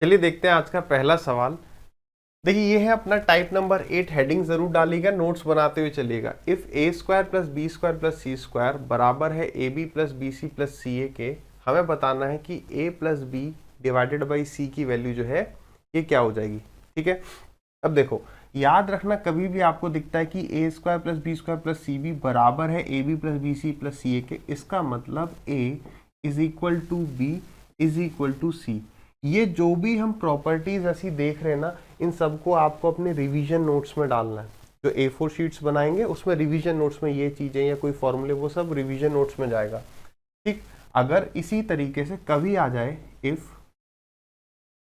चलिए देखते हैं आज का पहला सवाल। देखिए ये है अपना टाइप नंबर 8। हेडिंग जरूर डालिएगा, नोट्स बनाते हुए चलिएगा। If A square plus B square plus C square बराबर है A B plus B C plus C A के, हमें बताना है कि A plus B divided by C की वैल्यू जो है ये क्या हो जाएगी। ठीक है, अब देखो याद रखना, कभी भी आपको दिखता है कि A square plus B square plus C B बराबर है A B plus B C plus C A के, इसका मतलब A is equal to B is equal to C. ये जो भी हम प्रॉपर्टीज ऐसी देख रहे हैं ना, इन सबको आपको अपने रिवीजन नोट्स में डालना है। जो A4 शीट्स बनाएंगे उसमें रिवीजन नोट्स में ये चीजें या कोई फॉर्मूले वो सब रिवीजन नोट्स में जाएगा। ठीक, अगर इसी तरीके से कभी आ जाए if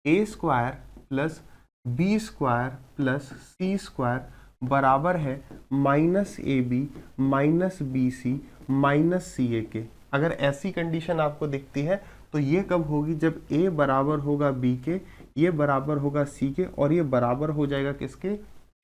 A square plus B square plus C square बराबर है minus A B minus B C minus C A के, अगर ऐसी कंडीशन आपको दिखती है तो ये कब होगी, जब a बराबर होगा b के, ये बराबर होगा c के, और ये बराबर हो जाएगा किसके,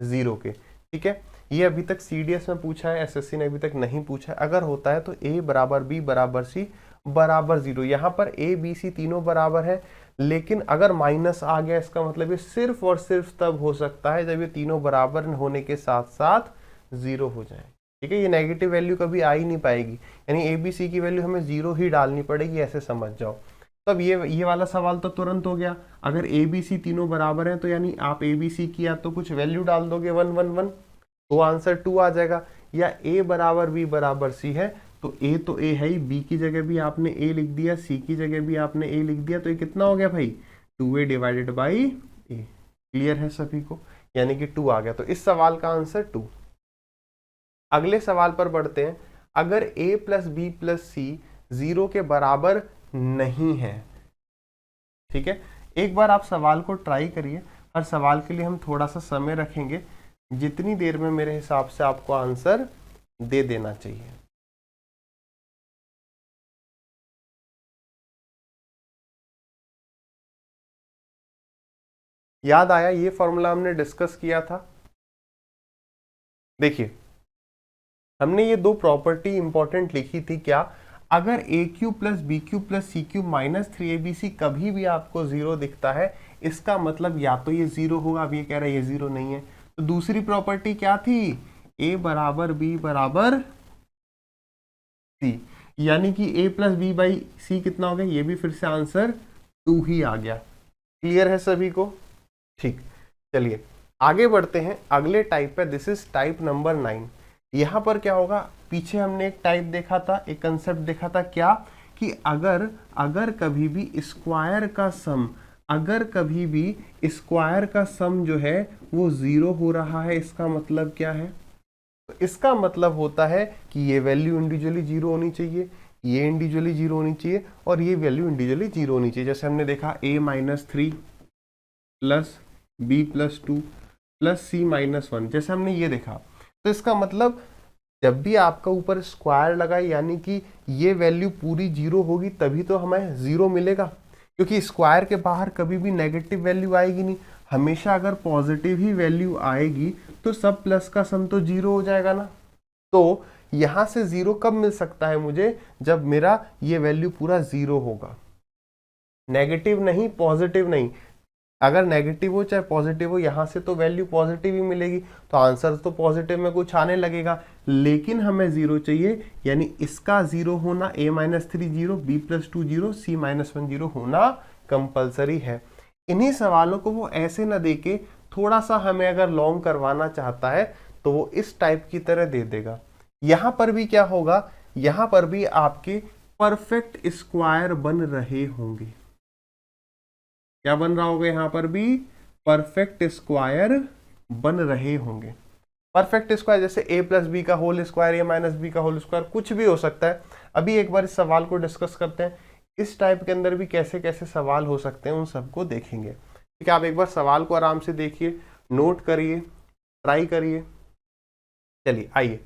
0 के। ठीक है, ये अभी तक CDS में पूछा है, SSC ने अभी तक नहीं पूछा है। अगर होता है तो a बराबर b बराबर c बराबर 0, यहाँ पर a b c तीनों बराबर है, लेकिन अगर माइनस आ गया इसका मतलब ये सिर्फ और सिर्फ तब हो सकता है जब ये तीनों बराबर होने के साथ साथ 0 हो जाए। ठीक है, ये नेगेटिव वैल्यू कभी आ ही नहीं पाएगी, यानी ए बी सी की वैल्यू हमें 0 ही डालनी पड़ेगी, ऐसे समझ जाओ। तो अब ये वाला सवाल तो तुरंत हो गया। अगर ए बी सी तीनों बराबर हैं तो यानी आप ए बी सी की या तो कुछ वैल्यू डाल दोगे 1 1 1 तो आंसर 2 आ जाएगा, या ए बराबर बी बराबर सी है तो ए तो ए है ही, बी की जगह भी आपने ए लिख दिया, सी की जगह भी आपने ए लिख दिया, तो ये कितना हो गया भाई, 2a divided by A. Clear है सभी को, यानी कि 2 आ गया, तो इस सवाल का आंसर 2। अगले सवाल पर बढ़ते हैं। अगर a प्लस बी प्लस सी 0 के बराबर नहीं है, ठीक है, एक बार आप सवाल को ट्राई करिए। हर सवाल के लिए हम थोड़ा सा समय रखेंगे, जितनी देर में मेरे हिसाब से आपको आंसर दे देना चाहिए। याद आया, ये फॉर्मूला हमने डिस्कस किया था। देखिए हमने ये दो प्रॉपर्टी इंपॉर्टेंट लिखी थी, क्या, अगर A cube plus B cube plus C cube minus 3abc कभी भी आपको 0 दिखता है, इसका मतलब या तो ये 0 होगा, अब ये कह रहा है ये 0 नहीं है। तो दूसरी प्रॉपर्टी क्या थी, a बराबर b बराबर c, यानी कि a प्लस बी बाई सी कितना हो गया, ये भी फिर से आंसर 2 ही आ गया। क्लियर है सभी को, ठीक। चलिए आगे बढ़ते हैं अगले टाइप पे। This is type number 9। यहाँ पर क्या होगा, पीछे हमने एक टाइप देखा था, एक कंसेप्ट देखा था, क्या कि अगर कभी भी स्क्वायर का सम, अगर कभी भी स्क्वायर का सम जो है वो 0 हो रहा है, इसका मतलब क्या है, तो इसका मतलब होता है कि ये वैल्यू इंडिविजुअली 0 होनी चाहिए, ये इंडिविजुअली 0 होनी चाहिए, और ये वैल्यू इंडिविजुअली 0 होनी चाहिए। जैसे हमने देखा a minus 3 plus b plus 2 plus c minus 1, जैसे हमने ये देखा। तो इसका मतलब जब भी आपका ऊपर स्क्वायर लगा, यानी कि ये वैल्यू पूरी 0 होगी तभी तो हमें 0 मिलेगा, क्योंकि स्क्वायर के बाहर कभी भी नेगेटिव वैल्यू आएगी नहीं, हमेशा अगर पॉजिटिव ही वैल्यू आएगी तो सब प्लस का सम तो 0 हो जाएगा ना। तो यहां से 0 कब मिल सकता है मुझे, जब मेरा ये वैल्यू पूरा 0 होगा, नेगेटिव नहीं पॉजिटिव नहीं। अगर नेगेटिव हो चाहे पॉजिटिव हो, यहाँ से तो वैल्यू पॉजिटिव ही मिलेगी, तो आंसर तो पॉजिटिव में कुछ आने लगेगा, लेकिन हमें 0 चाहिए, यानी इसका 0 होना, a minus 3 0, b plus 2 0, c minus 1 0 होना कंपलसरी है। इन्हीं सवालों को वो ऐसे न दे के थोड़ा सा हमें अगर लॉन्ग करवाना चाहता है तो वो इस टाइप की तरह दे देगा। यहाँ पर भी क्या होगा, यहाँ पर भी आपके परफेक्ट स्क्वायर बन रहे होंगे। क्या बन रहा होगा, यहाँ पर भी परफेक्ट स्क्वायर बन रहे होंगे। परफेक्ट स्क्वायर जैसे a प्लस बी का whole square, a minus b का होल स्क्वायर, कुछ भी हो सकता है। अभी एक बार इस सवाल को डिस्कस करते हैं, इस टाइप के अंदर भी कैसे कैसे सवाल हो सकते हैं उन सबको देखेंगे। ठीक है, आप एक बार सवाल को आराम से देखिए, नोट करिए, ट्राई करिए। चलिए आइए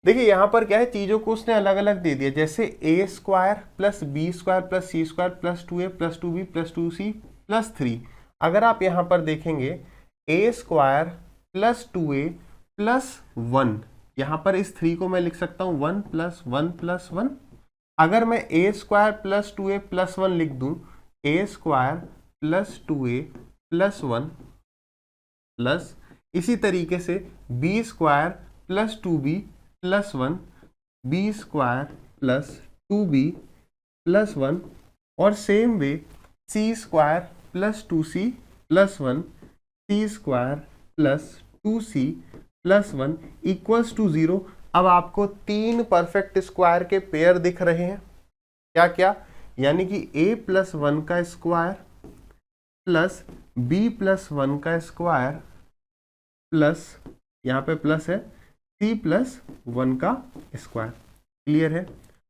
देखिए, यहाँ पर क्या है, चीजों को उसने अलग अलग दे दिया। जैसे a square plus B square plus C square plus 2a plus 2b plus 2c plus 3। अगर आप यहाँ पर देखेंगे a square plus 2a plus 1, यहाँ पर इस 3 को मैं लिख सकता हूँ 1 प्लस 1 प्लस 1। अगर मैं a square plus 2a plus 1 लिख दूँ, a square plus 2a plus 1 plus इसी तरीके से b square plus 2b plus 1 b square plus 2b plus 1 और same way c square plus 2c plus 1 c square plus 2c plus 1 equals to 0। अब आपको 3 perfect square के pair दिख रहे हैं, क्या क्या, यानी कि a प्लस 1 का स्क्वायर प्लस b प्लस 1 का स्क्वायर प्लस यहाँ पे प्लस है c प्लस 1 का स्क्वायर। क्लियर है?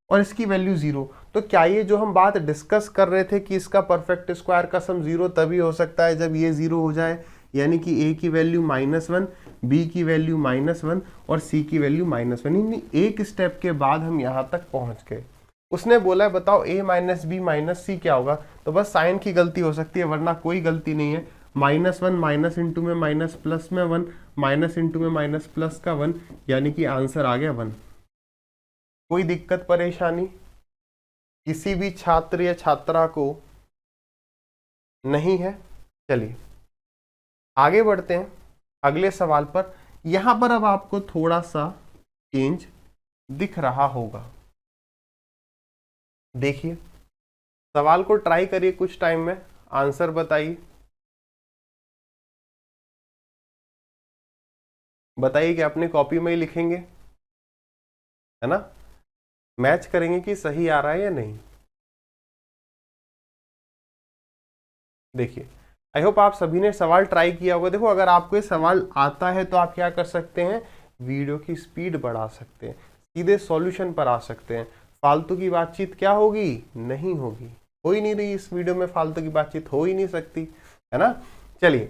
और इसकी वैल्यू 0। तो क्या ये जो हम बात डिस्कस कर रहे थे कि इसका परफेक्ट स्क्वायर का सम 0 तभी हो सकता है जब ये 0 हो जाए, यानी कि a की वैल्यू -1, b की वैल्यू -1 और c की वैल्यू -1। एक स्टेप के बाद हम यहाँ तक पहुँच गए। उसने बोला है बताओ a माइनस बी माइनस सी क्या होगा, तो बस साइन की गलती हो सकती है वरना कोई गलती नहीं है। -1 माइनस इंटू में माइनस प्लस में 1 माइनस इंटू में माइनस प्लस का 1, यानी कि आंसर आ गया 1। कोई दिक्कत परेशानी किसी भी छात्र या छात्रा को नहीं है? चलिए आगे बढ़ते हैं अगले सवाल पर। यहां पर अब आपको थोड़ा सा चेंज दिख रहा होगा। देखिए सवाल को ट्राई करिए, कुछ टाइम में आंसर बताइए। बताइए कि अपनी कॉपी में ही लिखेंगे, है ना? मैच करेंगे कि सही आ रहा है या नहीं। देखिए आई होप आप सभी ने सवाल ट्राई किया होगा। देखो अगर आपको ये सवाल आता है तो आप क्या कर सकते हैं, वीडियो की स्पीड बढ़ा सकते हैं, सीधे सॉल्यूशन पर आ सकते हैं। फालतू की बातचीत क्या होगी, नहीं होगी, हो ही नहीं रही इस वीडियो में, फालतू की बातचीत हो ही नहीं सकती, है ना। चलिए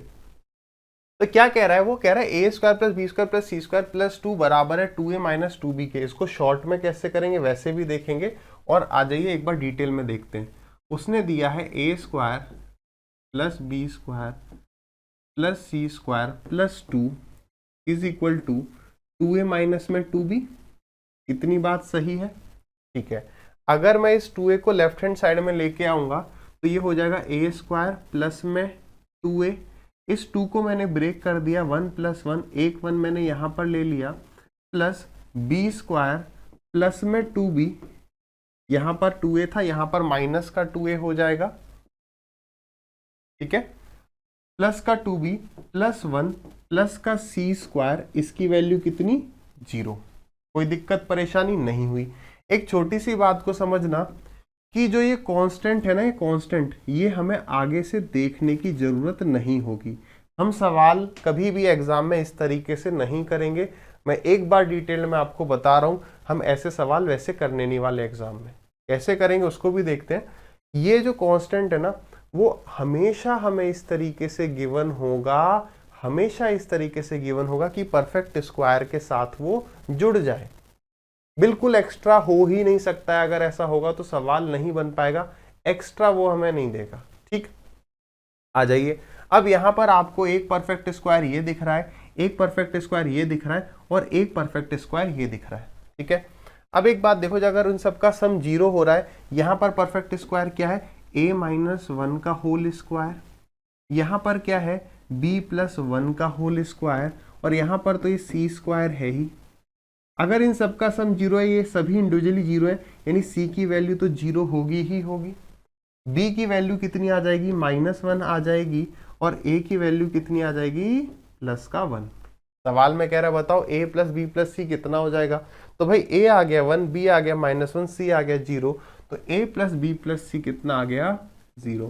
तो क्या कह रहा है, वो कह रहा है A square plus B square plus C square plus 2 बराबर है 2a माइनस 2b के। इसको शॉर्ट में कैसे करेंगे वैसे भी देखेंगे, और आ जाइए एक बार डिटेल में देखते हैं। उसने दिया है A square plus B square plus C square plus 2 is equal to 2a minus में 2b। इतनी बात सही है, ठीक है। अगर मैं इस 2a को लेफ्ट हैंड साइड में लेके आऊंगा तो ये हो जाएगा ए स्क्वायर प्लस में 2a। इस 2 को मैंने ब्रेक कर दिया, 1 प्लस 1, एक 1 मैंने यहाँ पर ले लिया, प्लस बी स्क्वायर प्लस में 2b, यहाँ पर 2a था, यहाँ पर माइनस का 2a हो जाएगा, ठीक है, प्लस का 2b प्लस 1 प्लस का सी स्क्वायर, इसकी वैल्यू कितनी, 0। कोई दिक्कत परेशानी नहीं हुई। एक छोटी सी बात को समझना कि जो ये कांस्टेंट है ना, ये कांस्टेंट, ये हमें आगे से देखने की जरूरत नहीं होगी। हम सवाल कभी भी एग्जाम में इस तरीके से नहीं करेंगे। मैं एक बार डिटेल में आपको बता रहा हूं, हम ऐसे सवाल वैसे करने नहीं वाले एग्जाम में। कैसे करेंगे उसको भी देखते हैं। ये जो कांस्टेंट है ना, वो हमेशा हमें इस तरीके से गिवन होगा, हमेशा इस तरीके से गिवन होगा कि परफेक्ट स्क्वायर के साथ वो जुड़ जाए। बिल्कुल एक्स्ट्रा हो ही नहीं सकता है, अगर ऐसा होगा तो सवाल नहीं बन पाएगा। एक्स्ट्रा वो हमें नहीं देगा, ठीक। आ जाइए, अब यहां पर आपको एक परफेक्ट स्क्वायर ये दिख रहा है, एक परफेक्ट स्क्वायर ये दिख रहा है, और एक परफेक्ट स्क्वायर ये दिख रहा है, ठीक है। अब एक बात देखो, अगर उन सबका सम 0 हो रहा है, यहां पर परफेक्ट स्क्वायर क्या है, a माइनस 1 का होल स्क्वायर, यहां पर क्या है b प्लस 1 का होल स्क्वायर, और यहां पर तो ये c स्क्वायर है ही। अगर इन सबका सम 0 है, ये सभी इंडिविजुअली 0 है, यानी c की वैल्यू तो 0 होगी ही होगी। b की वैल्यू कितनी आ जाएगी, -1 आ जाएगी, और a की वैल्यू कितनी आ जाएगी, प्लस का 1। सवाल में कह रहा है बताओ a प्लस बी प्लस सी कितना हो जाएगा, तो भाई a आ गया 1, b आ गया -1, c आ गया 0, तो a प्लस बी प्लस सी कितना आ गया, 0।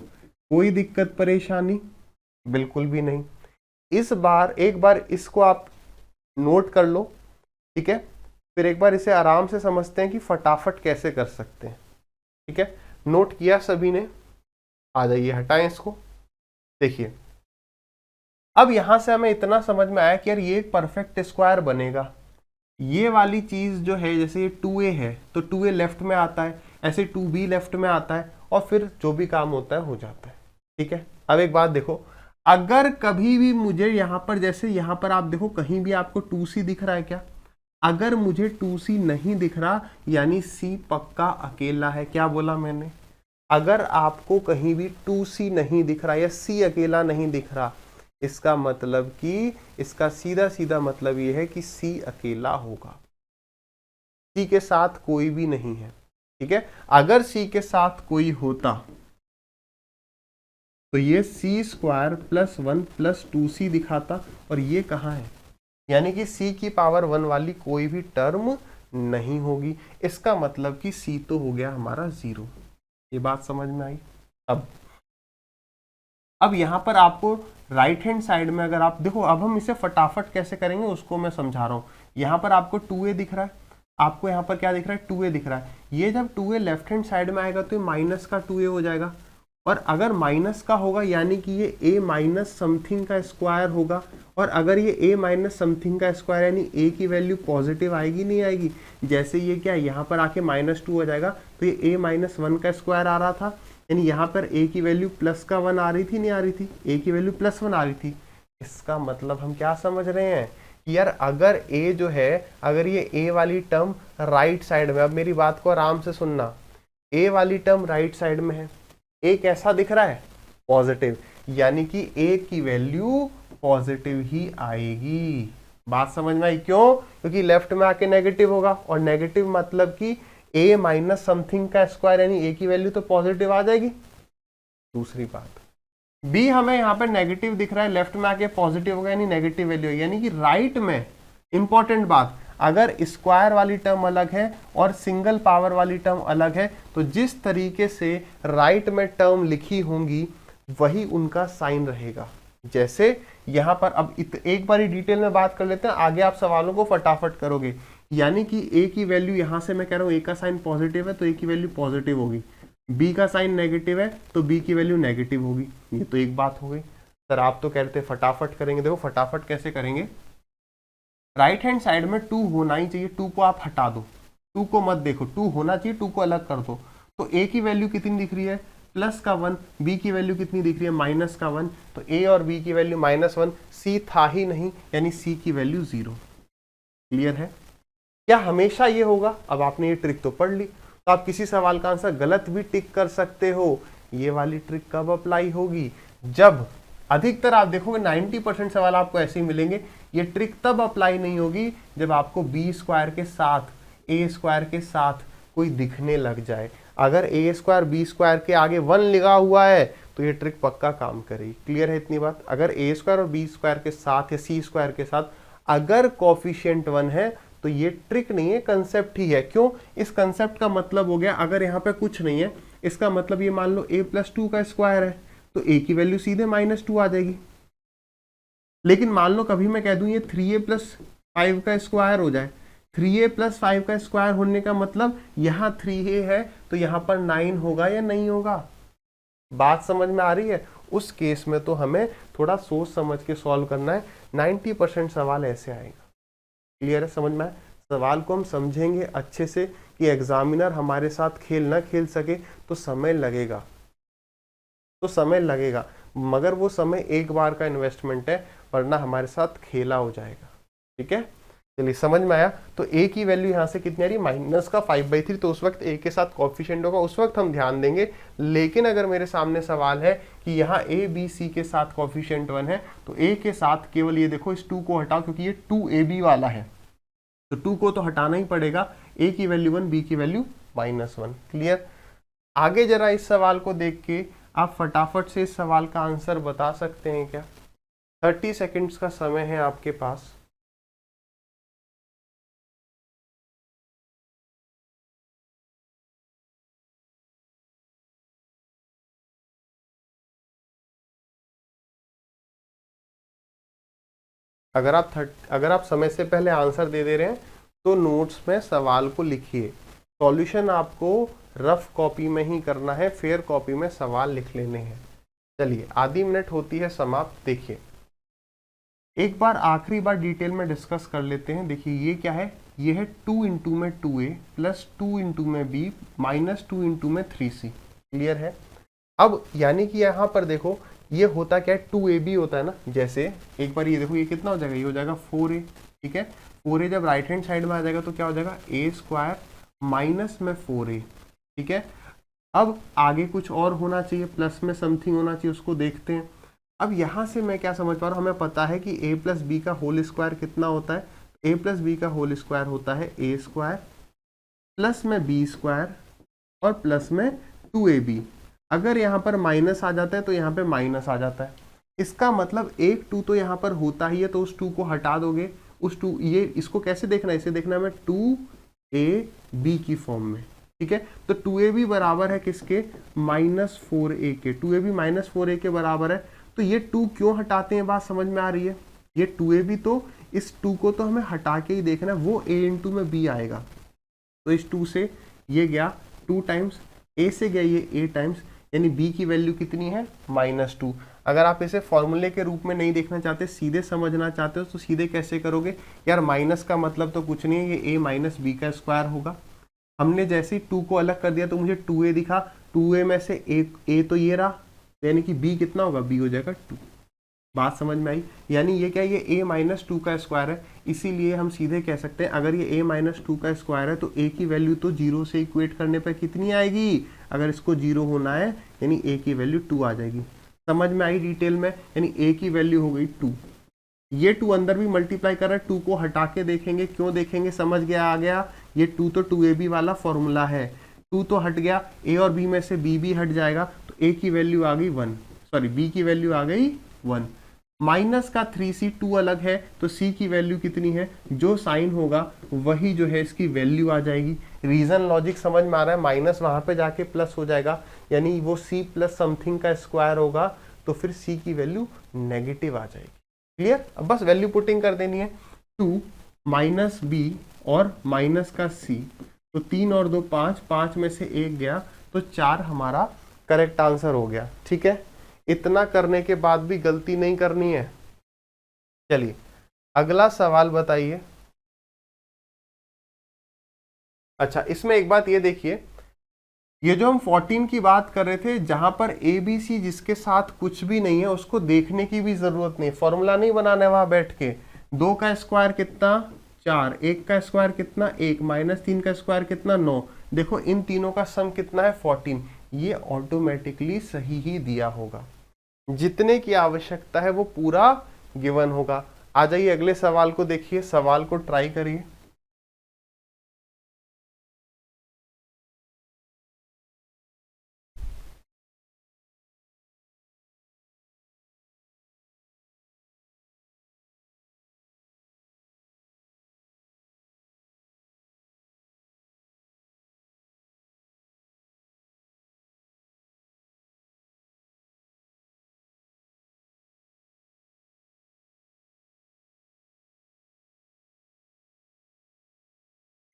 कोई दिक्कत परेशानी बिल्कुल भी नहीं। इस बार एक बार इसको आप नोट कर लो, ठीक है, फिर एक बार इसे आराम से समझते हैं कि फटाफट कैसे कर सकते हैं, ठीक है। नोट किया सभी ने, आ जाइए हटाएं इसको। देखिए अब यहां से हमें इतना समझ में आया कि यार ये एक परफेक्ट स्क्वायर बनेगा। ये वाली चीज जो है, जैसे ये 2a है तो 2a लेफ्ट में आता है, ऐसे 2b लेफ्ट में आता है, और फिर जो भी काम होता है हो जाता है, ठीक है। अब एक बात देखो, अगर कभी भी मुझे यहां पर, जैसे यहां पर आप देखो कहीं भी आपको 2c दिख रहा है क्या, अगर मुझे 2c नहीं दिख रहा यानी c पक्का अकेला है। क्या बोला मैंने, अगर आपको कहीं भी 2c नहीं दिख रहा या c अकेला नहीं दिख रहा, इसका मतलब कि इसका सीधा सीधा मतलब ये है कि c अकेला होगा, c के साथ कोई भी नहीं है। ठीक है, अगर c के साथ कोई होता तो ये c square plus 1 plus 2c दिखाता, और ये कहाँ है, यानी कि c की पावर 1 वाली कोई भी टर्म नहीं होगी। इसका मतलब कि c तो हो गया हमारा 0। ये बात समझ में आई। अब यहां पर आपको राइट हैंड साइड में अगर आप देखो, अब हम इसे फटाफट कैसे करेंगे उसको मैं समझा रहा हूं। यहां पर आपको 2a दिख रहा है, आपको यहां पर क्या दिख रहा है, 2a दिख रहा है। ये जब 2a लेफ्ट हैंड साइड में आएगा तो ये माइनस का 2a हो जाएगा, और अगर माइनस का होगा यानी कि ये a माइनस समथिंग का स्क्वायर होगा, और अगर ये a माइनस समथिंग का स्क्वायर यानी a की वैल्यू पॉजिटिव आएगी नहीं आएगी। जैसे ये क्या यहाँ पर आके -2 हो जाएगा, तो ये a माइनस 1 का स्क्वायर आ रहा था, यानी यहाँ पर a की वैल्यू प्लस का 1 आ रही थी, नहीं आ रही थी, a की वैल्यू +1 आ रही थी। इसका मतलब हम क्या समझ रहे हैं कि यार अगर a जो है, अगर ये a वाली टर्म राइट साइड में, अब मेरी बात को आराम से सुनना, a वाली टर्म राइट साइड में है, a कैसा दिख रहा है, पॉजिटिव, यानी कि a की वैल्यू पॉजिटिव ही आएगी। बात समझ में आई? क्यों? क्योंकि लेफ्ट में आके नेगेटिव होगा, और नेगेटिव मतलब कि a माइनस समथिंग का स्क्वायर यानी a की वैल्यू तो पॉजिटिव आ जाएगी। दूसरी बात, b हमें यहाँ पर नेगेटिव दिख रहा है, लेफ्ट में आके पॉजिटिव होगा यानी नेगेटिव वैल्यू, यानी कि राइट में, इंपॉर्टेंट बात, अगर स्क्वायर वाली टर्म अलग है और सिंगल पावर वाली टर्म अलग है, तो जिस तरीके से राइट में टर्म लिखी होंगी वही उनका साइन रहेगा। जैसे यहाँ पर अब एक बार डिटेल में बात कर लेते हैं, आगे आप सवालों को फटाफट करोगे। यानी कि a की वैल्यू यहाँ से मैं कह रहा हूँ a का साइन पॉजिटिव है तो a की वैल्यू पॉजिटिव होगी, b का साइन नेगेटिव है तो b की वैल्यू नेगेटिव होगी। ये तो एक बात हो गई। सर आप तो कहते हैं फटाफट करेंगे, देखो फटाफट कैसे करेंगे। राइट हैंड साइड में 2 होना ही चाहिए, 2 को आप हटा दो, 2 को मत देखो, 2 होना चाहिए, 2 को अलग कर दो। तो a की वैल्यू कितनी दिख रही है, प्लस का 1, b की वैल्यू कितनी दिख रही है, माइनस का 1, तो a और b की वैल्यू -1, c था ही नहीं यानी c की वैल्यू 0। क्लियर है? क्या हमेशा ये होगा? अब आपने ये ट्रिक तो पढ़ ली, तो आप किसी सवाल का आंसर गलत भी टिक कर सकते हो। ये वाली ट्रिक कब अप्लाई होगी? जब अधिकतर आप देखोगे 90% सवाल आपको ऐसे ही मिलेंगे। ये ट्रिक तब अप्लाई नहीं होगी जब आपको b स्क्वायर के साथ a स्क्वायर के साथ कोई दिखने लग जाए। अगर a स्क्वायर b स्क्वायर के आगे 1 लिखा हुआ है तो ये ट्रिक पक्का काम करेगी। क्लियर है इतनी बात? अगर a स्क्वायर और b स्क्वायर के साथ या c स्क्वायर के साथ अगर कोफिशिएंट 1 है तो ये ट्रिक नहीं है, कंसेप्ट ही है। क्यों? इस कंसेप्ट का मतलब हो गया, अगर यहाँ पे कुछ नहीं है इसका मतलब ये मान लो a + 2 का स्क्वायर है तो a की वैल्यू सीधे -2 आ जाएगी। लेकिन मान लो कभी मैं कह दूं ये 3a + 5 का स्क्वायर हो जाए, 3a + 5 का स्क्वायर होने का मतलब यहाँ 3a है तो यहाँ पर 9 होगा या नहीं होगा? बात समझ में आ रही है? उस केस में तो हमें थोड़ा सोच समझ के सॉल्व करना है। 90% सवाल ऐसे आएगा। क्लियर है? समझ में आए? सवाल को हम समझेंगे अच्छे से कि एग्जामिनर हमारे साथ खेल ना खेल सके तो समय लगेगा, मगर वो समय एक बार का इन्वेस्टमेंट है, वरना हमारे साथ खेला हो जाएगा। ठीक है, चलिए समझ में आया। तो a की वैल्यू यहाँ से कितनी आ रही है, -5/3, तो उस वक्त a के साथ कोफिशिएंट होगा, उस वक्त हम ध्यान देंगे। लेकिन अगर मेरे सामने सवाल है कि यहाँ a b c के साथ कोफिशिएंट 1 है तो a के साथ केवल ये देखो, इस 2 को हटाओ क्योंकि ये 2ab वाला है, तो 2 को तो हटाना ही पड़ेगा। a की वैल्यू 1, b की वैल्यू -1। क्लियर? आगे जरा इस सवाल को देख के आप फटाफट से इस सवाल का आंसर बता सकते हैं क्या? 30 सेकेंड्स का समय है आपके पास। अगर आप समय से पहले आंसर दे दे रहे हैं तो नोट्स में सवाल को लिखिए। सॉल्यूशन आपको रफ कॉपी में ही करना है, फेयर कॉपी में सवाल लिख लेने हैं। चलिए, आधी मिनट होती है समाप्त। देखिए एक बार आखिरी बार डिटेल में डिस्कस कर लेते हैं। देखिए ये क्या है, ये है 2 × में 2a प्लस 2 × में b माइनस 2 × में 3c। क्लियर है? अब यानी कि यहाँ पर देखो ये होता क्या है, 2ab होता है ना। जैसे एक बार ये देखो, ये कितना हो जाएगा, ये हो जाएगा 4a। ठीक है, 4a जब राइट हैंड साइड में आ जाएगा तो क्या हो जाएगा, a² माइनस में 4a। ठीक है, अब आगे कुछ और होना चाहिए, प्लस में समथिंग होना चाहिए, उसको देखते हैं। अब यहाँ से मैं क्या समझ पा रहा हूँ, हमें पता है कि a प्लस बी का होल स्क्वायर कितना होता है, a प्लस बी का होल स्क्वायर होता है a स्क्वायर प्लस में b स्क्वायर और प्लस में 2ab। अगर यहाँ पर माइनस आ जाता है तो यहाँ पे माइनस आ जाता है, इसका मतलब एक 2 तो यहाँ पर होता ही है, तो उस 2 को हटा दोगे, उस 2, ये इसको कैसे देखना है, इसे देखना है मैं 2ab की फॉर्म में, ठीक है। तो 2ab बराबर है किसके, -4a के, 2ab -4a के बराबर है। तो ये 2 क्यों हटाते हैं, बात समझ में आ रही है। ये 2ab, तो इस 2 को तो हमें हटा के ही देखना है, वो a इंटू में b आएगा। तो इस 2 से ये गया 2 टाइम्स, a से गया ये a टाइम्स, यानी b की वैल्यू कितनी है, -2। अगर आप इसे फॉर्मूले के रूप में नहीं देखना चाहते, सीधे समझना चाहते हो, तो सीधे कैसे करोगे यार, माइनस का मतलब तो कुछ नहीं है, ये a माइनस बी का स्क्वायर होगा। हमने जैसे ही 2 को अलग कर दिया तो मुझे 2a दिखा, 2a में से a तो ये रहा, यानी कि b कितना होगा, b हो जाएगा 2। बात समझ में आई। यानी ये क्या है, ये a माइनस 2 का स्क्वायर है, इसीलिए हम सीधे कह सकते हैं अगर ये a माइनस 2 का स्क्वायर है तो a की वैल्यू तो 0 से इक्वेट करने पर कितनी आएगी, अगर इसको 0 होना है यानी a की वैल्यू 2 आ जाएगी। समझ में आई डिटेल में, यानी a की वैल्यू हो गई 2। ये 2 अंदर भी मल्टीप्लाई कर रहा है, 2 को हटा के देखेंगे, क्यों देखेंगे, समझ गया, आ गया। ये 2 तो 2ab वाला फॉर्मूला है, 2 तो हट गया, a और b में से b भी हट जाएगा, तो a की वैल्यू आ गई 1, सॉरी b की वैल्यू आ गई 1। माइनस का 3c, 2 अलग है, तो c की वैल्यू कितनी है, जो साइन होगा वही जो है इसकी वैल्यू आ जाएगी। रीजन लॉजिक समझ में आ रहा है, माइनस वहां पे जाके प्लस हो जाएगा, यानी वो c प्लस समथिंग का स्क्वायर होगा, तो फिर c की वैल्यू नेगेटिव आ जाएगी। क्लियर, अब बस वैल्यू पुटिंग कर देनी है, 2 माइनस बी और माइनस का c, तो 3 और 2 5, 5 में से 1 गया, तो 4 हमारा करेक्ट आंसर हो गया। ठीक है, इतना करने के बाद भी गलती नहीं करनी है। चलिए अगला सवाल बताइए। अच्छा, इसमें एक बात ये देखिए, ये जो हम 14 की बात कर रहे थे, जहां पर ए बी सी जिसके साथ कुछ भी नहीं है उसको देखने की भी जरूरत नहीं, फॉर्मूला नहीं बनाना है वहां बैठ के। 2 का स्क्वायर कितना 4, 1 का स्क्वायर कितना 1, -3 का स्क्वायर कितना 9, देखो इन तीनों का सम कितना है 14, ये ऑटोमेटिकली सही ही दिया होगा, जितने की आवश्यकता है वो पूरा गिवन होगा। आ जाइए अगले सवाल को देखिए, सवाल को ट्राई करिए।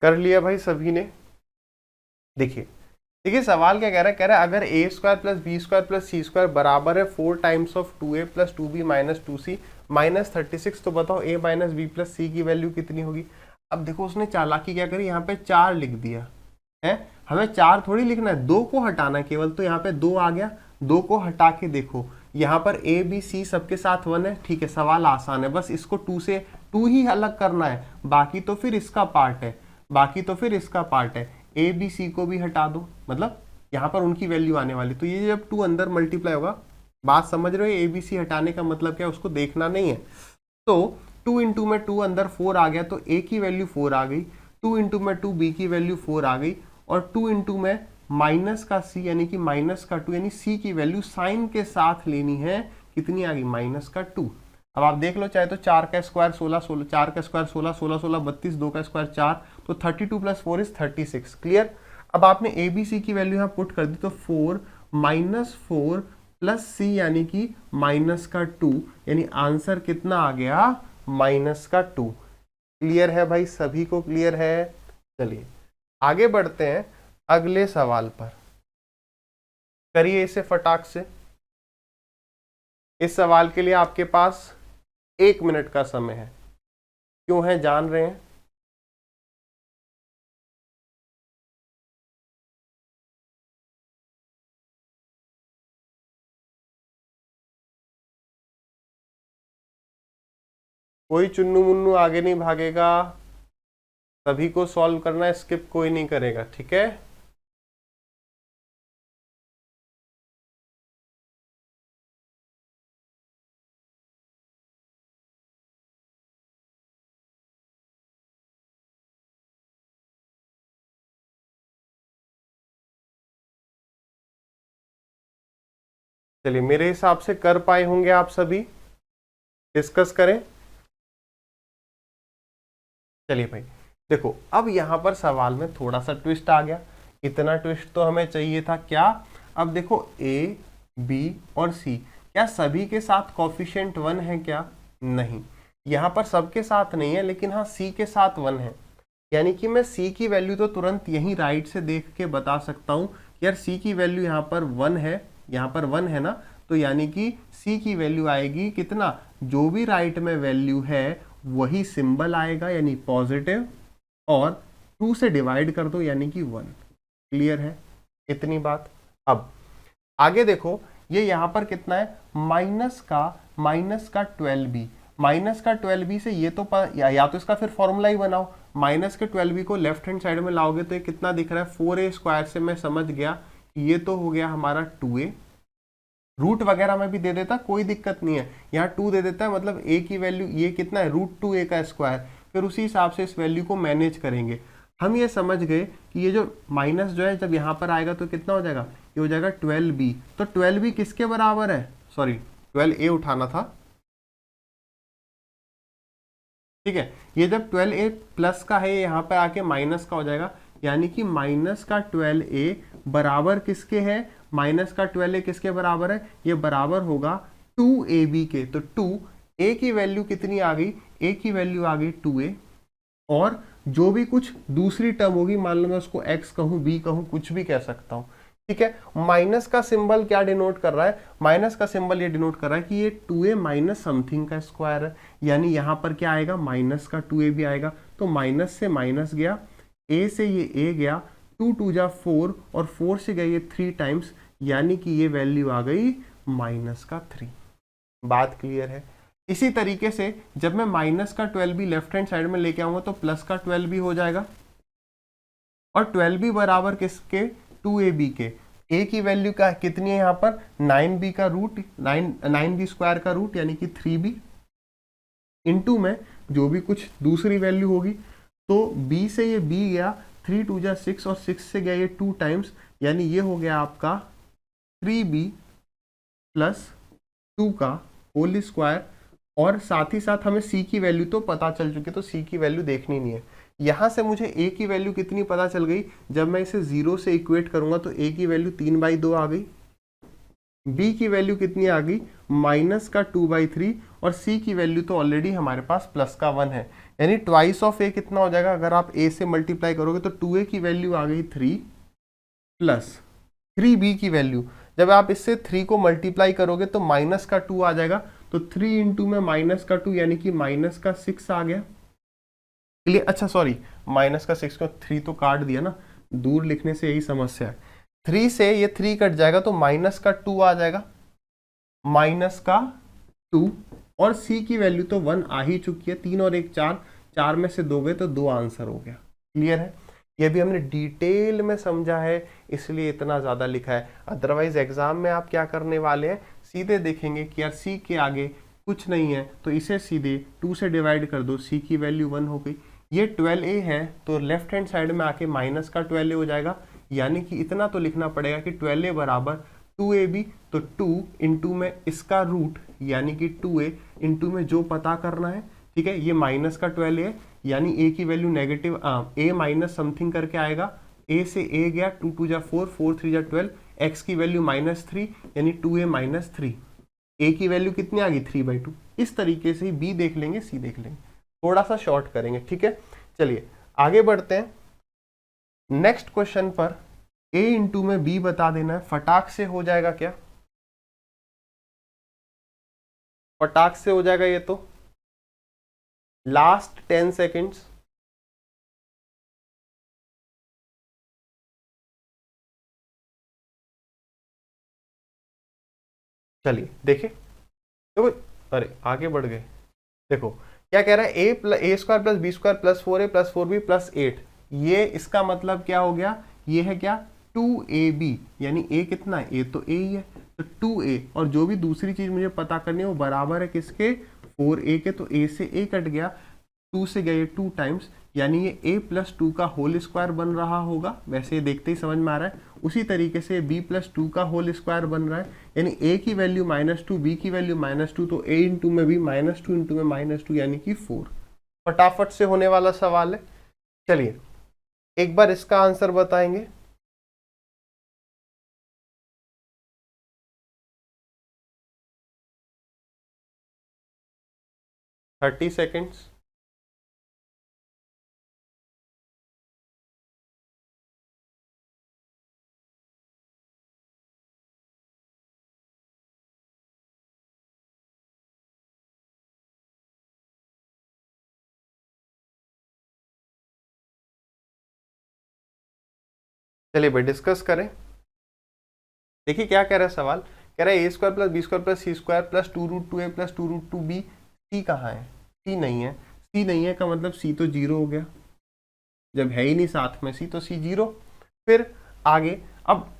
कर लिया भाई सभी ने। देखिए देखिए सवाल क्या कह रहा है, कह रहा है अगर A square plus B square plus C square बराबर है 4 times of 2a plus 2b minus 2c minus 36, तो बताओ a minus B plus C की वैल्यू कितनी होगी। अब देखो उसने चालाकी क्या करी, यहाँ पे 4 लिख दिया है, हमें 4 थोड़ी लिखना है, 2 को हटाना है केवल, तो यहाँ पे 2 आ गया, 2 को हटा के देखो यहाँ पर a b c सबके साथ 1 है। ठीक है, सवाल आसान है, बस इसको 2 से 2 ही अलग करना है, बाकी तो फिर इसका पार्ट है, बाकी तो फिर इसका पार्ट है। ए बी सी को भी हटा दो, मतलब यहाँ पर उनकी वैल्यू आने वाली, तो ये जब 2 अंदर मल्टीप्लाई होगा, बात समझ रहे हो, ए बी सी हटाने का मतलब क्या है, उसको देखना नहीं है। तो 2 इंटू में 2 अंदर 4 आ गया, तो ए की वैल्यू 4 आ गई, 2 इंटू में 2 बी की वैल्यू 4 आ गई, और 2 इंटू में माइनस का सी यानी कि माइनस का 2, यानी सी की वैल्यू साइन के साथ लेनी है, कितनी आ गई, माइनस का 2। अब आप देख लो, चाहे तो 4 का स्क्वायर 16, 16 4 का स्क्वायर 16, 16 16 32, 2 का स्क्वायर 4, तो 32 प्लस 4 इज 36। क्लियर। अब आपने ए बी सी की वैल्यू यहाँ पुट कर दी, तो 4 माइनस 4 प्लस सी यानी कि माइनस का 2, यानी आंसर कितना आ गया, माइनस का 2। क्लियर है भाई, सभी को क्लियर है। चलिए आगे बढ़ते हैं अगले सवाल पर, करिए इसे फटाक से। इस सवाल के लिए आपके पास 1 मिनट का समय है, क्यों है जान रहे हैं। कोई चुन्नू मुन्नू आगे नहीं भागेगा, सभी को सॉल्व करना है, स्किप कोई नहीं करेगा, ठीक है। चलिए मेरे हिसाब से कर पाए होंगे आप सभी, डिस्कस करें। चलिए भाई देखो, अब यहां पर सवाल में थोड़ा सा ट्विस्ट आ गया। इतना ट्विस्ट तो हमें चाहिए था क्या। अब देखो ए, बी और सी, क्या सभी के साथ कॉफिशिएंट 1 है क्या? नहीं, यहां पर सबके साथ नहीं है, लेकिन हाँ सी के साथ 1 है। यानी कि मैं सी की वैल्यू तो तुरंत यहीं राइट से देख के बता सकता हूं कि यार सी की वैल्यू यहाँ पर 1 है, यहाँ पर 1 है ना, तो यानी कि सी की वैल्यू आएगी कितना, जो भी राइट में वैल्यू है वही सिंबल आएगा यानी पॉजिटिव, और 2 से डिवाइड कर दो यानी कि 1। क्लियर है इतनी बात। अब आगे देखो, ये यहां पर कितना है, माइनस का 12b, माइनस का 12b से ये तो या तो इसका फिर फॉर्मूला ही बनाओ। माइनस के 12b को लेफ्ट हैंड साइड में लाओगे तो ये कितना दिख रहा है, 4a स्क्वायर से मैं समझ गया कि ये तो हो गया हमारा 2a। रूट वगैरह में भी दे देता कोई दिक्कत नहीं है, यहाँ 2 दे देता है, मतलब a की वैल्यू ये कितना है, √2a का स्क्वायर। फिर उसी हिसाब से इस वैल्यू को मैनेज करेंगे। हम ये समझ गए कि ये जो माइनस जो है जब यहाँ पर आएगा तो कितना हो जाएगा, ये हो जाएगा 12b। तो 12b किसके बराबर है, सॉरी 12a उठाना था, ठीक है। ये जब 12a प्लस का है, यहाँ पर आके माइनस का हो जाएगा, यानी कि माइनस का 12a बराबर किसके है, माइनस का 12a किसके बराबर है, ये बराबर होगा 2ab के। तो 2a की वैल्यू कितनी आ गई, a की वैल्यू आ गई 2a, और जो भी कुछ दूसरी टर्म होगी, मान लो मैं उसको x कहूँ, b कहूँ, कुछ भी कह सकता हूँ, ठीक है। माइनस का सिंबल क्या डिनोट कर रहा है, माइनस का सिंबल ये डिनोट कर रहा है कि ये 2a माइनस समथिंग का स्क्वायर है, यानी यहाँ पर क्या आएगा, माइनस का 2a भी आएगा। तो माइनस से माइनस गया, a से ये a गया, 2 2 जा 4, और 4 से गया ये 3 टाइम्स, यानी कि ये वैल्यू आ गई माइनस का 3। बात क्लियर है। इसी तरीके से जब मैं माइनस का 12b लेफ्ट हैंड साइड में लेके आऊंगा तो प्लस का 12b हो जाएगा, और 12b बराबर किसके, 2ab के। a की वैल्यू का कितनी है यहाँ पर, 9b का रूट, 9b स्क्वायर का रूट यानी कि 3b, इनटू में जो भी कुछ दूसरी वैल्यू होगी। तो b से ये b गया, 3 2 जा 6, और 6 से गया ये 2 टाइम्स, यानी ये हो गया आपका 3b प्लस 2 का होल स्क्वायर। और साथ ही साथ हमें c की वैल्यू तो पता चल चुकी है, तो c की वैल्यू देखनी नहीं है। यहां से मुझे a की वैल्यू कितनी पता चल गई, जब मैं इसे 0 से इक्वेट करूंगा तो a की वैल्यू 3/2 आ गई, b की वैल्यू कितनी आ गई, माइनस का 2/3, और c की वैल्यू तो ऑलरेडी हमारे पास प्लस का 1 है, यानी ट्वाइस ऑफ a कितना हो जाएगा, अगर आप a से मल्टीप्लाई करोगे तो 2a की वैल्यू आ गई 3 प्लस 3b की वैल्यू, जब आप इससे 3 को मल्टीप्लाई करोगे तो माइनस का 2 आ जाएगा, तो 3 इंटू में माइनस का 2 यानी कि माइनस का 6 आ गया। क्लियर, अच्छा सॉरी, माइनस का 6 को 3 तो काट दिया ना, दूर लिखने से यही समस्या है। 3 से ये 3 कट जाएगा तो माइनस का 2 आ जाएगा, माइनस का 2, और c की वैल्यू तो 1 आ ही चुकी है, 3 और 1 4, 4 में से 2 गए तो 2 आंसर हो गया। क्लियर है, ये भी हमने डिटेल में समझा है, इसलिए इतना ज़्यादा लिखा है। अदरवाइज एग्जाम में आप क्या करने वाले हैं, सीधे देखेंगे कि यार c के आगे कुछ नहीं है, तो इसे सीधे 2 से डिवाइड कर दो, c की वैल्यू 1 हो गई। ये 12a है तो लेफ्ट हैंड साइड में आके माइनस का 12a हो जाएगा, यानी कि इतना तो लिखना पड़ेगा कि 12a बराबर 2ab, तो 2 इंटू में इसका रूट यानी कि 2a, इंटू में जो पता करना है, ठीक है। ये माइनस का 12a है, यानी a की value negative a minus something करके आएगा, a से a गया, 2 2 जा 4, 4 3 जा 12, x की वैल्यू -3 यानी 2a माइनस 3, a की वैल्यू कितनी आ गई 3/2। इस तरीके से ही b देख लेंगे, c देख लेंगे, थोड़ा सा शॉर्ट करेंगे, ठीक है। चलिए आगे बढ़ते हैं नेक्स्ट क्वेश्चन पर। a इंटू में b बता देना है, फटाक से हो जाएगा क्या, फटाक से हो जाएगा ये तो, लास्ट 10 सेकेंड्स। चलिए देखिए, देखो, अरे आगे बढ़ गए। देखो क्या कह रहा है, a square plus B square plus 4a plus 4b plus 8, ये इसका मतलब क्या हो गया, ये है क्या 2ab, यानी a कितना है, a तो a ही है, तो 2a, और जो भी दूसरी चीज मुझे पता करनी है वो बराबर है किसके, 4a के, तो a से a कट गया, 2 से गया ये 2 टाइम्स, यानी ये a प्लस 2 का होल स्क्वायर बन रहा होगा। वैसे देखते ही समझ में आ रहा है। उसी तरीके से b प्लस 2 का होल स्क्वायर बन रहा है, यानी a की वैल्यू -2, b की वैल्यू -2, तो a इंटू में b -2 इंटू में -2 यानी कि 4। फटाफट से होने वाला सवाल है। चलिए एक बार इसका आंसर बताएंगे। 30 सेकेंड्स। चलिए भाई डिस्कस करें। देखिए क्या कह रहा है सवाल, कह रहा है a square plus B square plus C square plus 2√2a plus 2√2b। C कहाँ है? सी नहीं है। सी नहीं है का मतलब सी तो 0 हो गया, जब है ही नहीं साथ में सी तो सी 0। फिर आगे, अब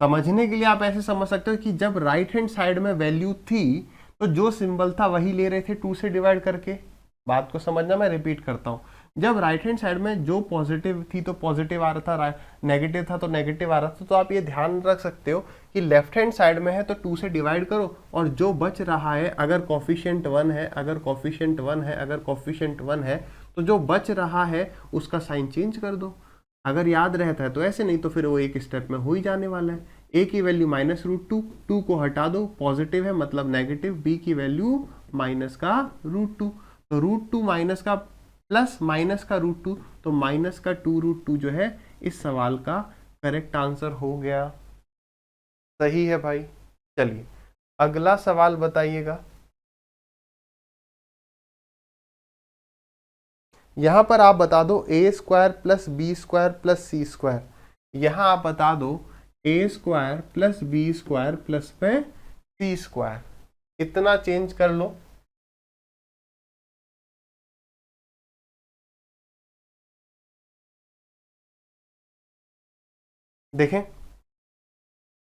समझने के लिए आप ऐसे समझ सकते हो कि जब राइट हैंड साइड में वैल्यू थी तो जो सिंबल था वही ले रहे थे 2 से डिवाइड करके। बात को समझना, मैं रिपीट करता हूँ। जब राइट हैंड साइड में जो पॉजिटिव थी तो पॉजिटिव आ रहा था, नेगेटिव था तो नेगेटिव आ रहा था। तो आप ये ध्यान रख सकते हो कि लेफ्ट हैंड साइड में है तो 2 से डिवाइड करो, और जो बच रहा है अगर कॉफिशिएंट 1 है, अगर कॉफिशिएंट 1 है, अगर कॉफिशिएंट 1 है, तो जो बच रहा है उसका साइन चेंज कर दो। अगर याद रहता है तो ऐसे, नहीं तो फिर वो एक स्टेप में हो ही जाने वाला है। a की वैल्यू -√2, 2 को हटा दो, पॉजिटिव है मतलब नेगेटिव, b की वैल्यू माइनस का √2, तो √2 माइनस का प्लस माइनस का √2, तो माइनस का 2√2 जो है इस सवाल का करेक्ट आंसर हो गया। सही है भाई। चलिए अगला सवाल बताइएगा। यहां पर आप बता दो a square plus B square plus C square. यहां आप बता दो a square plus B square plus में सी स्क्वायर, इतना चेंज कर लो। देखें,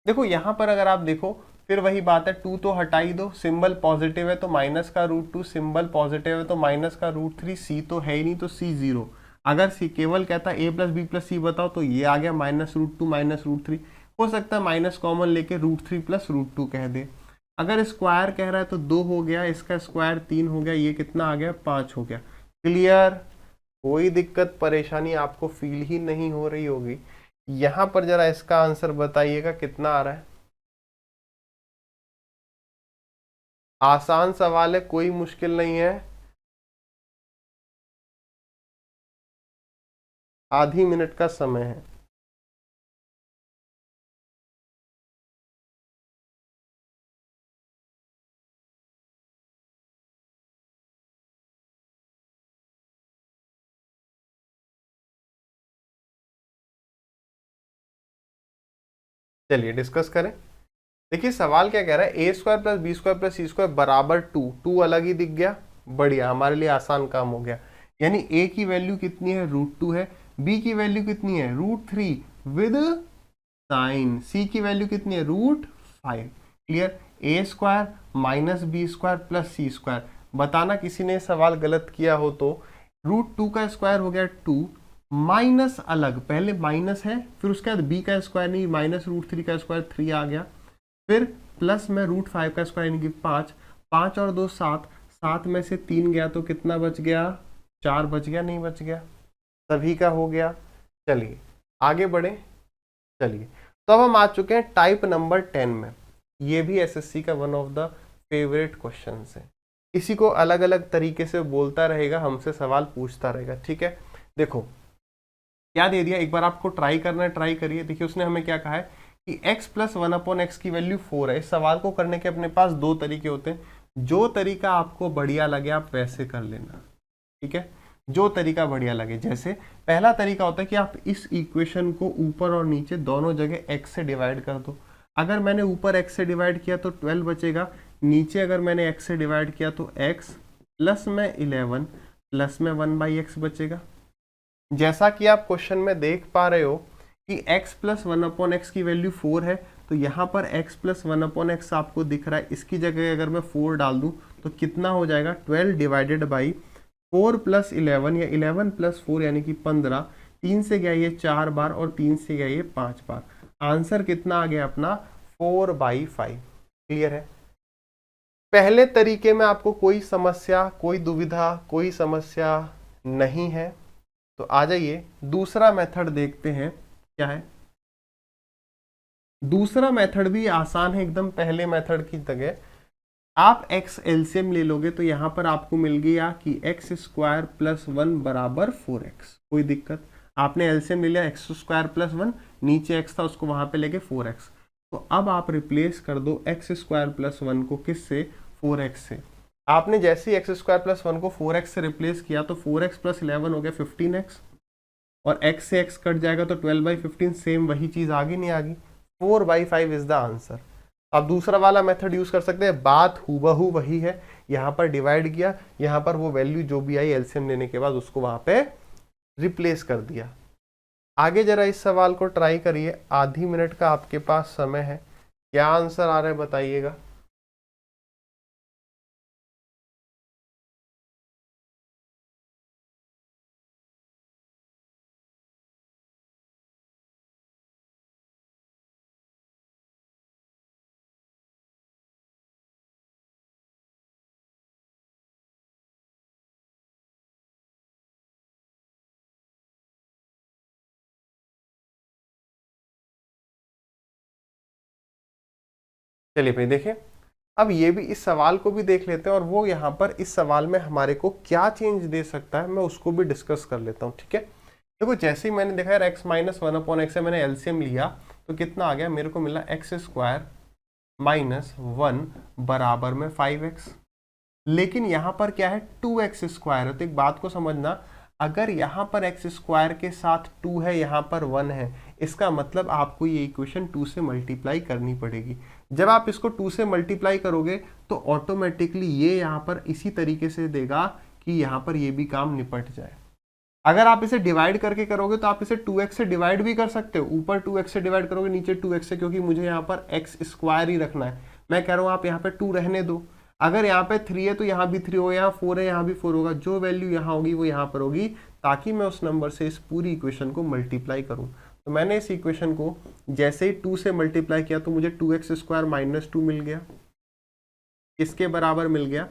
देखो यहां पर अगर आप देखो फिर वही बात है, 2 तो हटा ही दो, सिंबल पॉजिटिव है तो माइनस का √2, सिंबल पॉजिटिव है तो माइनस का √3, सी तो है ही नहीं तो सी 0। अगर सी केवल कहता a प्लस बी प्लस सी बताओ तो ये आ गया -√2 -√3। हो सकता है माइनस कॉमन लेके √3 प्लस √2 कह दे। अगर स्क्वायर कह रहा है तो 2 हो गया, इसका स्क्वायर 3 हो गया, ये कितना आ गया 5 हो गया। क्लियर? कोई दिक्कत परेशानी आपको फील ही नहीं हो रही होगी। यहां पर जरा इसका आंसर बताइएगा कितना आ रहा है। आसान सवाल है, कोई मुश्किल नहीं है। आधी मिनट का समय है। चलिए डिस्कस करें। देखिए सवाल क्या कह रहा है, a square plus B square plus C square बराबर 2, 2 अलग ही दिख गया, बढ़िया, हमारे लिए आसान काम हो गया। यानी a की वैल्यू कितनी है √2 है, b की वैल्यू कितनी है √3 विद साइन, c की वैल्यू कितनी है √5। Clear? a square minus b square plus C square. बताना किसी ने सवाल गलत किया हो तो। √2 का स्क्वायर हो गया 2, माइनस अलग, पहले माइनस है फिर उसके बाद b का स्क्वायर नहीं, माइनस √3 का स्क्वायर 3 आ गया, फिर प्लस में √5 का स्क्वायर यानी कि 5, 5 और 2 7, 7 में से 3 गया तो कितना बच गया 4 बच गया, नहीं बच गया? सभी का हो गया। चलिए आगे बढ़े। चलिए तो अब हम आ चुके हैं टाइप नंबर 10 में। ये भी एसएससी का one of the favourite question है। इसी को अलग अलग तरीके से बोलता रहेगा, हमसे सवाल पूछता रहेगा। ठीक है, देखो क्या दे दिया, एक बार आपको ट्राई करना है, ट्राई करिए। देखिए उसने हमें क्या कहा है कि x प्लस 1/x की वैल्यू 4 है। इस सवाल को करने के अपने पास दो तरीके होते हैं, जो तरीका आपको बढ़िया लगे आप वैसे कर लेना। ठीक है, जो तरीका बढ़िया लगे। जैसे पहला तरीका होता है कि आप इस इक्वेशन को ऊपर और नीचे दोनों जगह x से डिवाइड कर दो। अगर मैंने ऊपर x से डिवाइड किया तो 12 बचेगा, नीचे अगर मैंने x से डिवाइड किया तो x प्लस में 11 प्लस में 1/x बचेगा। जैसा कि आप क्वेश्चन में देख पा रहे हो कि x प्लस 1/x की वैल्यू 4 है, तो यहाँ पर x प्लस 1/x आपको दिख रहा है, इसकी जगह अगर मैं 4 डाल दूं तो कितना हो जाएगा 12 डिवाइडेड बाई 4 प्लस 11 या 11 प्लस 4 यानी कि 15, 3 से गया ये 4 बार और 3 से गया ये 5 बार। आंसर कितना आ गया अपना 4/5। क्लियर है। पहले तरीके में आपको कोई समस्या, कोई दुविधा, कोई समस्या नहीं है, तो आ जाइए दूसरा मेथड देखते हैं क्या है। दूसरा मेथड भी आसान है एकदम पहले मेथड की तरह। आप x एलसीएम ले लोगे तो यहां पर आपको मिल गया कि x स्क्वायर प्लस 1 बराबर 4x। कोई दिक्कत, आपने एलसीएम ले लिया, x स्क्वायर प्लस 1, नीचे x था उसको वहां पे लेके 4x। तो अब आप रिप्लेस कर दो x स्क्वायर प्लस 1 को किससे, 4x से। आपने जैसे ही x स्क्वायर प्लस 1 को 4x से रिप्लेस किया तो 4x प्लस 11 हो गया 15x, और x से x कट जाएगा तो 12/15, सेम वही चीज आगे नहीं आ गई। 4/5 इज द आंसर। अब दूसरा वाला मेथड यूज कर सकते हैं, बात हूबहू वही है। यहाँ पर डिवाइड किया, यहाँ पर वो वैल्यू जो भी आई एलसीएम लेने के बाद उसको वहां पे रिप्लेस कर दिया। आगे जरा इस सवाल को ट्राई करिए, आधी मिनट का आपके पास समय है। क्या आंसर आ रहा है बताइएगा। चलिए भाई देखिए, अब ये भी इस सवाल को भी देख लेते हैं, और वो यहाँ पर इस सवाल में हमारे को क्या चेंज दे सकता है मैं उसको भी डिस्कस कर लेता हूँ। ठीक है, देखो जैसे ही मैंने देखा यार x माइनस 1/x है, मैंने एलसीएम लिया तो कितना आ गया, मेरे को मिला x स्क्वायर माइनस 1 बराबर में 5x। लेकिन यहाँ पर क्या है 2x स्क्वायर है, तो एक बात को समझना, अगर यहाँ पर x स्क्वायर के साथ 2 है, यहाँ पर 1 है, इसका मतलब आपको ये इक्वेशन 2 से मल्टीप्लाई करनी पड़ेगी। जब आप इसको 2 से मल्टीप्लाई करोगे तो ऑटोमेटिकली ये यहाँ पर इसी तरीके से देगा कि यहाँ पर ये भी काम निपट जाए। अगर आप इसे डिवाइड करके करोगे तो आप इसे 2x से डिवाइड भी कर सकते हो, ऊपर 2x से डिवाइड करोगे नीचे 2x से, क्योंकि मुझे यहाँ पर x स्क्वायर ही रखना है। मैं कह रहा हूँ आप यहाँ पे 2 रहने दो। अगर यहाँ पे 3 है तो यहाँ भी 3 होगा, यहाँ 4 है यहाँ भी 4 होगा, जो वैल्यू यहाँ होगी वो यहाँ पर होगी, ताकि मैं उस नंबर से इस पूरी इक्वेशन को मल्टीप्लाई करूँ। तो मैंने इस इक्वेशन को जैसे ही 2 से मल्टीप्लाई किया तो मुझे 2x स्क्वायर माइनस 2 मिल गया। किसके बराबर मिल गया,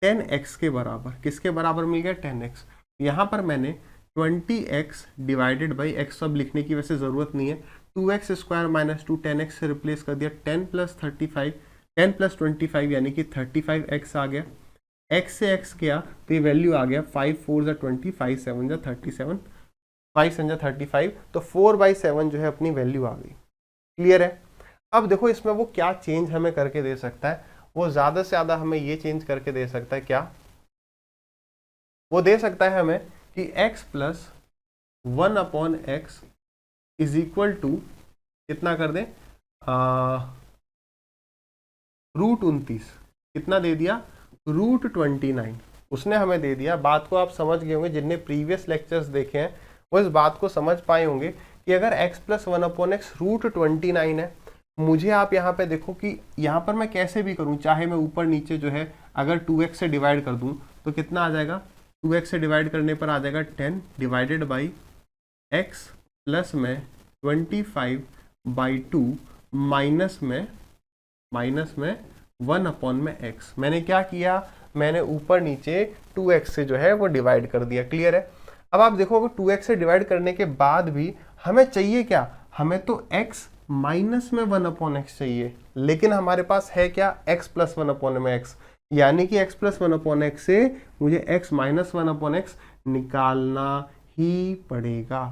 10x के बराबर। किसके बराबर मिल गया, 10x। यहाँ पर मैंने 20x डिवाइडेड बाई x अब लिखने की वैसे ज़रूरत नहीं है, 2x स्क्वायर माइनस 2 10x से रिप्लेस कर दिया। 10 प्लस 35, 10 प्लस 25 यानी कि 35x आ गया। x से x किया तो ये वैल्यू आ गया 5 4 जा 20, 5 7 जा 37, 5 7 जा 35, तो 4/7 जो है अपनी वैल्यू आ गई। क्लियर है। अब देखो इसमें वो क्या चेंज हमें करके दे सकता है, वो ज़्यादा से ज़्यादा हमें ये चेंज करके दे सकता है। क्या वो दे सकता है हमें कि x plus 1/x is equal to कितना कर दें, √29। कितना दे दिया, √29 उसने हमें दे दिया। बात को आप समझ गए होंगे, जिनने प्रीवियस लेक्चर्स देखे हैं वो इस बात को समझ पाए होंगे कि अगर x प्लस 1/x √29 है, मुझे आप यहाँ पे देखो कि यहाँ पर मैं कैसे भी करूँ, चाहे मैं ऊपर नीचे जो है अगर 2x से डिवाइड कर दूँ तो कितना आ जाएगा, 2x से डिवाइड करने पर आ जाएगा 10 डिवाइडेड बाई x प्लस में 25/2 माइनस में 1/x। मैंने क्या किया, मैंने ऊपर नीचे 2x से जो है वो डिवाइड कर दिया। क्लियर है। अब आप देखो अगर 2x से डिवाइड करने के बाद भी हमें चाहिए क्या, हमें तो x माइनस में 1/x चाहिए, लेकिन हमारे पास है क्या, x प्लस 1/x, यानी कि x प्लस 1/x से मुझे x माइनस 1/x निकालना ही पड़ेगा।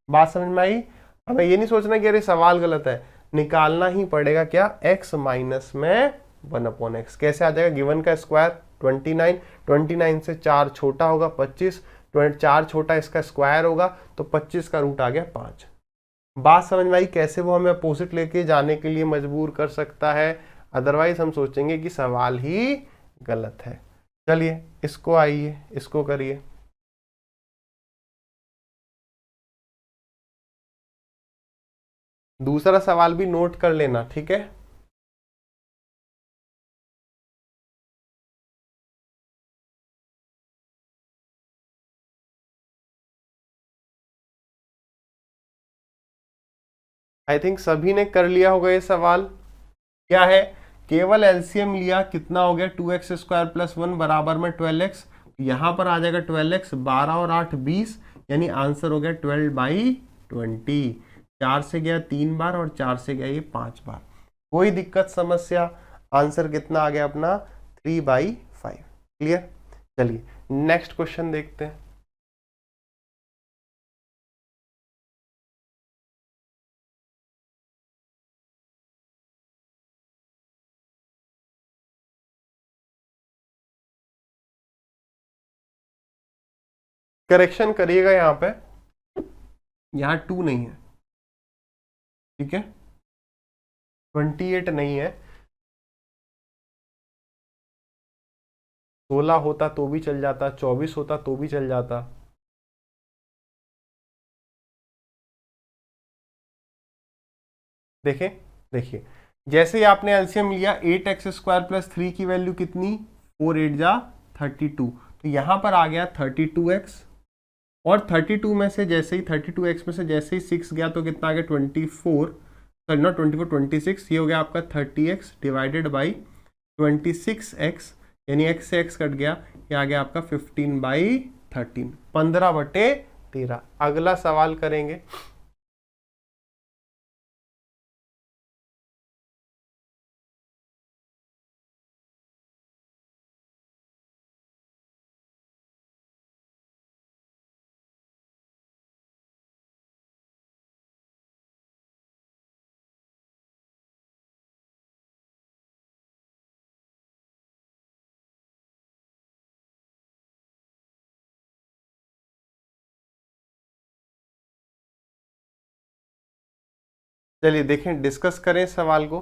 बात समझ में आई। हमें ये नहीं सोचना कि अरे सवाल गलत है, निकालना ही पड़ेगा क्या, x माइनस में 1/x। कैसे आ जाएगा, गिवन का स्क्वायर 29, 29 से 4 छोटा होगा 25, 4 छोटा इसका स्क्वायर होगा तो 25 का रूट आ गया 5। बात समझ में आई कैसे वो हमें अपोजिट लेके जाने के लिए मजबूर कर सकता है, अदरवाइज हम सोचेंगे कि सवाल ही गलत है। चलिए इसको आइए इसको करिए। दूसरा सवाल भी नोट कर लेना, ठीक है। आई थिंक सभी ने कर लिया होगा ये सवाल। क्या है, केवल एलसीएम लिया, कितना हो गया 2x² + 1 बराबर में 12x, यहां पर आ जाएगा 12x, 12 और 8 20, यानी आंसर हो गया 12/20। 4 से गया 3 बार और 4 से गया ये 5 बार। कोई दिक्कत समस्या? आंसर कितना आ गया अपना 3/5। क्लियर? चलिए नेक्स्ट क्वेश्चन देखते हैं। करेक्शन करिएगा, यहाँ पे यहाँ 2 नहीं है, ठीक है, 28 नहीं है, 16 होता तो भी चल जाता, 24 होता तो भी चल जाता। देखें, देखिए जैसे ही आपने एलसीएम लिया 8x² + 3 की वैल्यू कितनी, 4 8 जा 32, तो यहां पर आ गया 32x, और 32 में से जैसे ही 32x में से जैसे ही 6 गया तो कितना आ गया 24, सॉरी नॉट 24 26, ये हो गया आपका 30x डिवाइडेड बाई 26x, यानी x से x कट गया, ये आ गया आपका 15/13, 15/13। अगला सवाल करेंगे। चलिए देखें, डिस्कस करें सवाल को।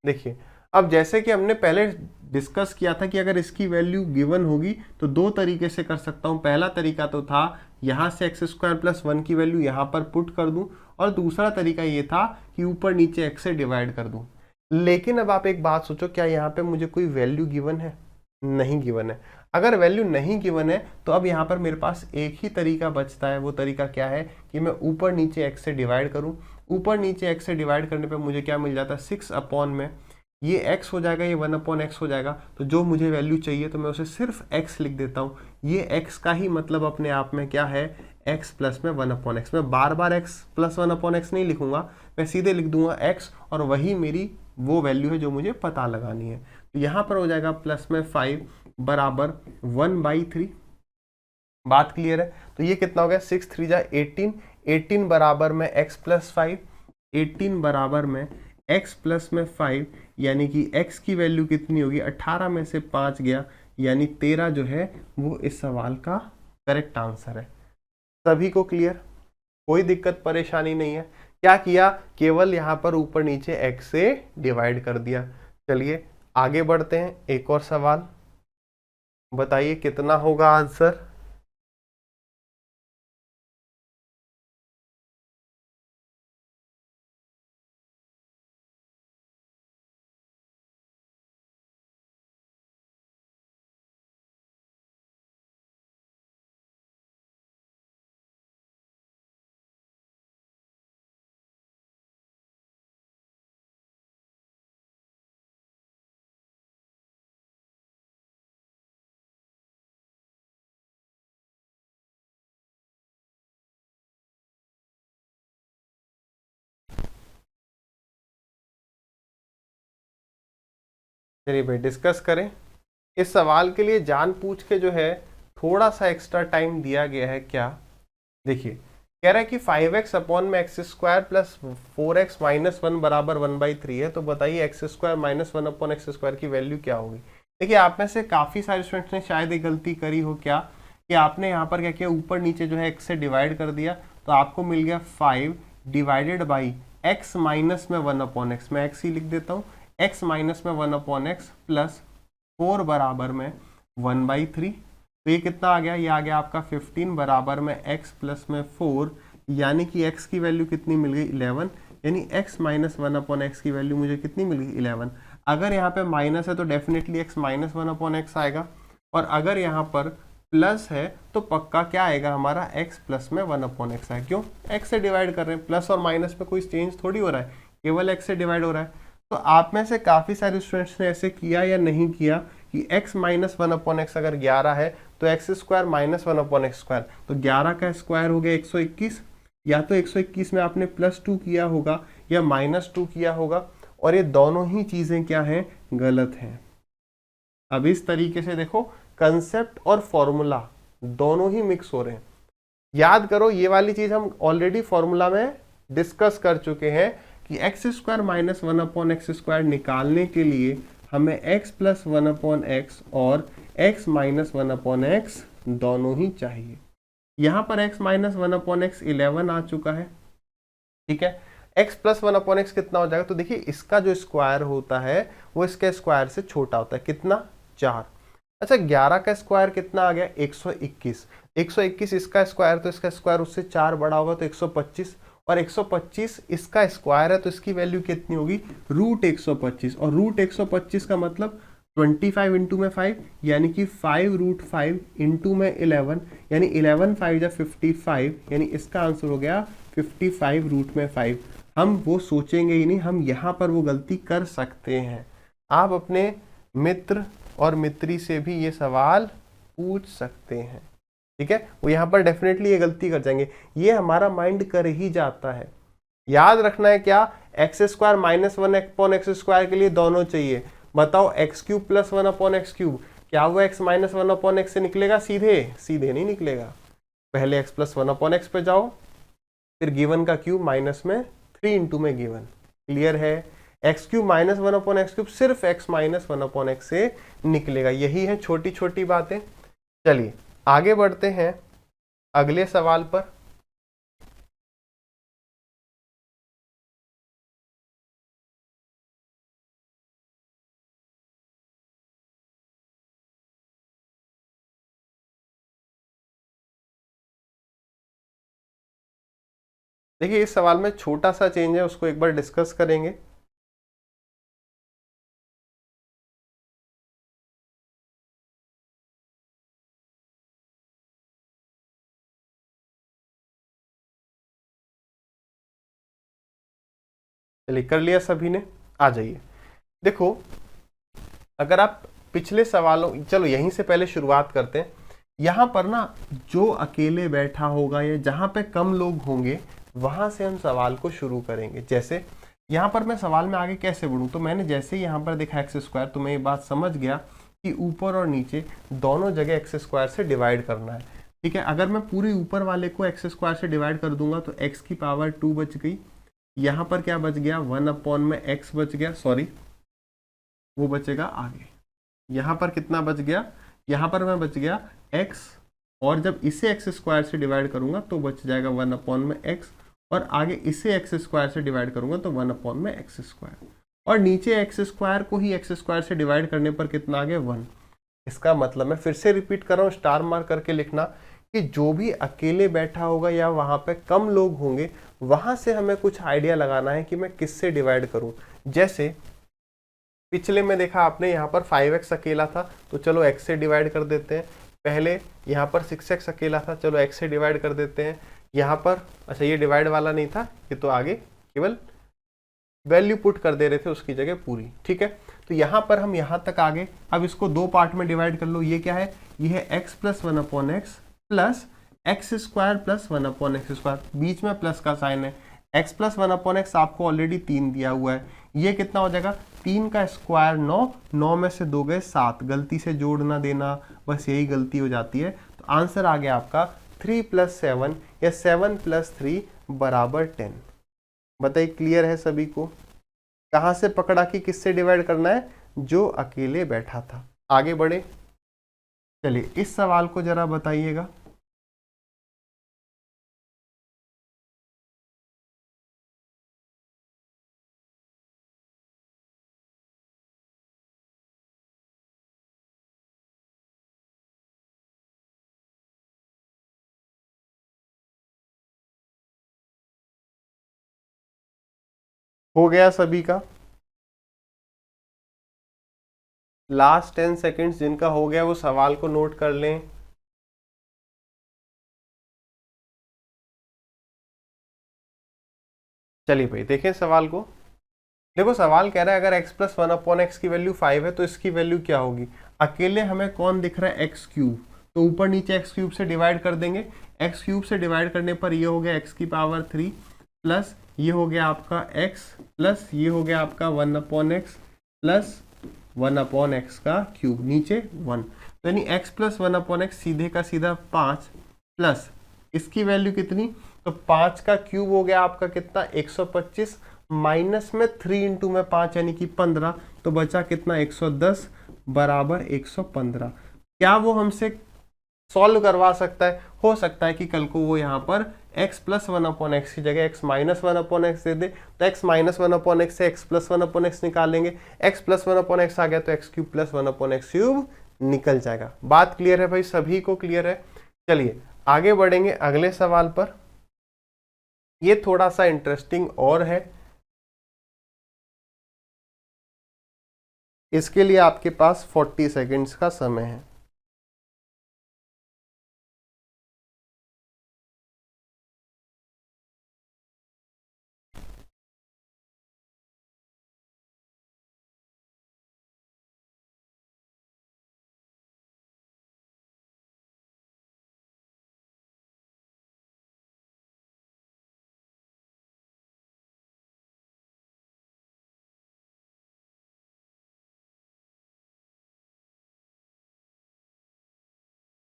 देखिए अब जैसे कि हमने पहले डिस्कस किया था कि अगर इसकी वैल्यू गिवन होगी तो दो तरीके से कर सकता हूं। पहला तरीका तो था यहां से x² + 1 की वैल्यू यहां पर पुट कर दूं, और दूसरा तरीका ये था कि ऊपर नीचे x से डिवाइड कर दूं। लेकिन अब आप एक बात सोचो, क्या यहाँ पे मुझे कोई वैल्यू गिवन है? नहीं गिवन है। अगर वैल्यू नहीं गिवन है तो अब यहाँ पर मेरे पास एक ही तरीका बचता है। वो तरीका क्या है कि मैं ऊपर नीचे x से डिवाइड करूं। ऊपर नीचे x से डिवाइड करने पे मुझे क्या मिल जाता है, 6 अपॉन में ये x हो जाएगा, ये 1/x हो जाएगा। तो जो मुझे वैल्यू चाहिए तो मैं उसे सिर्फ x लिख देता हूँ। ये x का ही मतलब अपने आप में क्या है, x प्लस में 1/x। मैं बार बार x प्लस 1/x नहीं लिखूंगा, मैं सीधे लिख दूंगा x, और वही मेरी वो वैल्यू है जो मुझे पता लगानी है। तो यहाँ पर हो जाएगा प्लस में 5 बराबर 1/3। बात क्लियर है? तो ये कितना हो गया, 6 3 जा 18, 18 बराबर में x प्लस 5, 18 बराबर में x प्लस में 5, यानी कि x की वैल्यू कितनी होगी, 18 में से 5 गया, यानी 13 जो है वो इस सवाल का करेक्ट आंसर है। सभी को क्लियर? कोई दिक्कत परेशानी नहीं है? क्या किया, केवल यहाँ पर ऊपर नीचे x से डिवाइड कर दिया। चलिए आगे बढ़ते हैं, एक और सवाल बताइए कितना होगा आंसर। चलिए भाई डिस्कस करें। इस सवाल के लिए जानबूझ के जो है थोड़ा सा एक्स्ट्रा टाइम दिया गया है। क्या, देखिए कह रहा है कि 5x अपॉन में x² प्लस 4x माइनस 1 बराबर 1/3 है। तो बताइए x² माइनस 1/x² की वैल्यू क्या होगी। देखिए आप में से काफ़ी सारे स्टूडेंट्स ने शायद एक गलती करी हो, क्या कि आपने यहाँ पर क्या किया, ऊपर नीचे जो है x से डिवाइड कर दिया, तो आपको मिल गया 5 डिवाइडेड बाई x माइनस में 1/x। मैं x ही लिख देता हूँ, x माइनस में 1/x प्लस 4 बराबर में 1/3। तो ये कितना आ गया, ये आ गया आपका 15 बराबर में x प्लस में 4, यानी कि x की वैल्यू कितनी मिल गई 11, यानी x माइनस 1/x की वैल्यू मुझे कितनी मिल गई 11। अगर यहाँ पे माइनस है तो डेफिनेटली x माइनस 1/x आएगा, और अगर यहाँ पर प्लस है तो पक्का क्या आएगा हमारा x प्लस में 1/x है। क्यों? x से डिवाइड कर रहे हैं, प्लस और माइनस में कोई चेंज थोड़ी हो रहा है, केवल x से डिवाइड हो रहा है। तो आप में से काफ़ी सारे स्टूडेंट्स ने ऐसे किया या नहीं किया कि x माइनस 1/x अगर 11 है तो x square minus 1/x square, तो 11 का स्क्वायर हो गया 121, या तो 121 में आपने +2 किया होगा या -2 किया होगा, और ये दोनों ही चीज़ें क्या हैं? गलत हैं। अब इस तरीके से देखो, कंसेप्ट और फॉर्मूला दोनों ही मिक्स हो रहे हैं। याद करो, ये वाली चीज हम ऑलरेडी फॉर्मूला में डिस्कस कर चुके हैं कि x square minus 1/x square निकालने के लिए हमें x प्लस 1/x और x माइनस 1/x दोनों ही चाहिए। यहां पर x माइनस 1/x 11 आ चुका है, ठीक है। x प्लस 1/x कितना हो जाएगा? तो देखिए, इसका जो स्क्वायर होता है वो इसके स्क्वायर से छोटा होता है। कितना? 4। अच्छा, 11 का स्क्वायर कितना आ गया? 121। 121 इसका स्क्वायर, तो इसका स्क्वायर उससे 4 बड़ा होगा तो 125, और 125 इसका स्क्वायर है तो इसकी वैल्यू कितनी होगी? √125, और √125 का मतलब 25 इंटू में 5, यानी कि 5√5 इंटू में 11, यानी 11 5 या 55, यानी इसका आंसर हो गया 55 रूट में 5। हम वो सोचेंगे ही नहीं, हम यहाँ पर वो गलती कर सकते हैं। आप अपने मित्र और मित्री से भी ये सवाल पूछ सकते हैं, ठीक है। वो यहाँ पर डेफिनेटली ये गलती कर जाएंगे, ये हमारा माइंड कर ही जाता है। याद रखना है क्या? X square minus 1/x square के लिए दोनों चाहिए। बताओ, x cube plus 1/x cube, क्या वो x माइनस 1/x से निकलेगा? सीधे सीधे नहीं निकलेगा। पहले x प्लस 1/x पे जाओ, फिर गिवन का क्यूब माइनस में 3 इंटू में गिवन। क्लियर है? X cube minus 1/x cube सिर्फ x माइनस 1/x से निकलेगा। यही है छोटी छोटी बातें। चलिए आगे बढ़ते हैं अगले सवाल पर। देखिए, इस सवाल में छोटा सा चेंज है, उसको एक बार डिस्कस करेंगे। चलिए, कर लिया सभी ने? आ जाइए। देखो, अगर आप पिछले सवालों, चलो यहीं से पहले शुरुआत करते हैं। यहाँ पर ना, जो अकेले बैठा होगा या जहाँ पे कम लोग होंगे वहाँ से हम सवाल को शुरू करेंगे। जैसे यहाँ पर मैं सवाल में आगे कैसे बढ़ूँ, तो मैंने जैसे ही यहाँ पर देखा एक्स स्क्वायर, तो मैं ये बात समझ गया कि ऊपर और नीचे दोनों जगह एक्स स्क्वायर से डिवाइड करना है, ठीक है। अगर मैं पूरी ऊपर वाले को एक्स स्क्वायर से डिवाइड कर दूंगा तो एक्स की पावर 2 बच गई। यहाँ पर क्या बच गया? 1/x बच गया, सॉरी वो बचेगा आगे। यहाँ पर कितना बच गया? यहाँ पर मैं बच गया x, और जब इसे एक्स स्क्वायर से डिवाइड करूंगा तो बच जाएगा 1/x, और आगे इसे एक्स स्क्वायर से डिवाइड करूंगा तो 1/x स्क्वायर, और नीचे एक्स स्क्वायर को ही एक्स स्क्वायर से डिवाइड करने पर कितना आ गया? 1। इसका मतलब मैं फिर से रिपीट कर रहा हूँ, स्टार मार्क करके लिखना कि जो भी अकेले बैठा होगा या वहाँ पे कम लोग होंगे वहाँ से हमें कुछ आइडिया लगाना है कि मैं किससे डिवाइड करूँ। जैसे पिछले में देखा आपने, यहाँ पर 5x अकेला था तो चलो x से डिवाइड कर देते हैं। पहले यहाँ पर 6x अकेला था, चलो x से डिवाइड कर देते हैं। यहाँ पर अच्छा, ये डिवाइड वाला नहीं था, ये तो आगे केवल वैल्यू पुट कर दे रहे थे उसकी जगह पूरी, ठीक है। तो यहाँ पर हम यहाँ तक आगे, अब इसको दो पार्ट में डिवाइड कर लो। ये क्या है? ये है x plus 1/x plus X square plus 1/x square, बीच में प्लस का साइन है। x प्लस 1/x आपको ऑलरेडी 3 दिया हुआ है, ये कितना हो जाएगा? 3 का स्क्वायर 9, 9 में से 2 गए 7, गलती से जोड़ ना देना, बस यही गलती हो जाती है। तो आंसर आ गया आपका 3 + 7 या 7 + 3 = 10। बताइए, क्लियर है सभी को? कहाँ से पकड़ा कि किससे डिवाइड करना है? जो अकेले बैठा था। आगे बढ़े, चलिए इस सवाल को जरा बताइएगा। हो गया सभी का? लास्ट 10 सेकेंड्स जिनका हो गया वो सवाल को नोट कर लें। चलिए भाई देखें सवाल को। देखो सवाल कह रहा है अगर x प्लस 1/x की वैल्यू 5 है तो इसकी वैल्यू क्या होगी। अकेले हमें कौन दिख रहा है, एक्स क्यूब, तो ऊपर नीचे एक्स क्यूब से डिवाइड कर देंगे। एक्स क्यूब से डिवाइड करने पर ये हो गया x की पावर 3 प्लस ये हो गया आपका x प्लस ये हो गया आपका 1/x प्लस 1/x का क्यूब, नीचे 1, तो यानी x प्लस 1/x सीधे का सीधा 5 प्लस इसकी वैल्यू कितनी, तो 5 का क्यूब हो गया आपका कितना 125 माइनस में 3 इंटू में 5 यानी कि 15, तो बचा कितना 110 बराबर 115। क्या वो हमसे सॉल्व करवा सकता है? हो सकता है कि कल को वो यहाँ पर x प्लस 1/x की जगह x माइनस 1/x दे दे, तो x माइनस 1/x से x प्लस 1/x निकालेंगे, x प्लस 1/x आ गया तो x cube plus 1/x cube निकल जाएगा। बात क्लियर है भाई, सभी को क्लियर है? चलिए आगे बढ़ेंगे अगले सवाल पर। ये थोड़ा सा इंटरेस्टिंग और है, इसके लिए आपके पास 40 सेकेंड्स का समय है।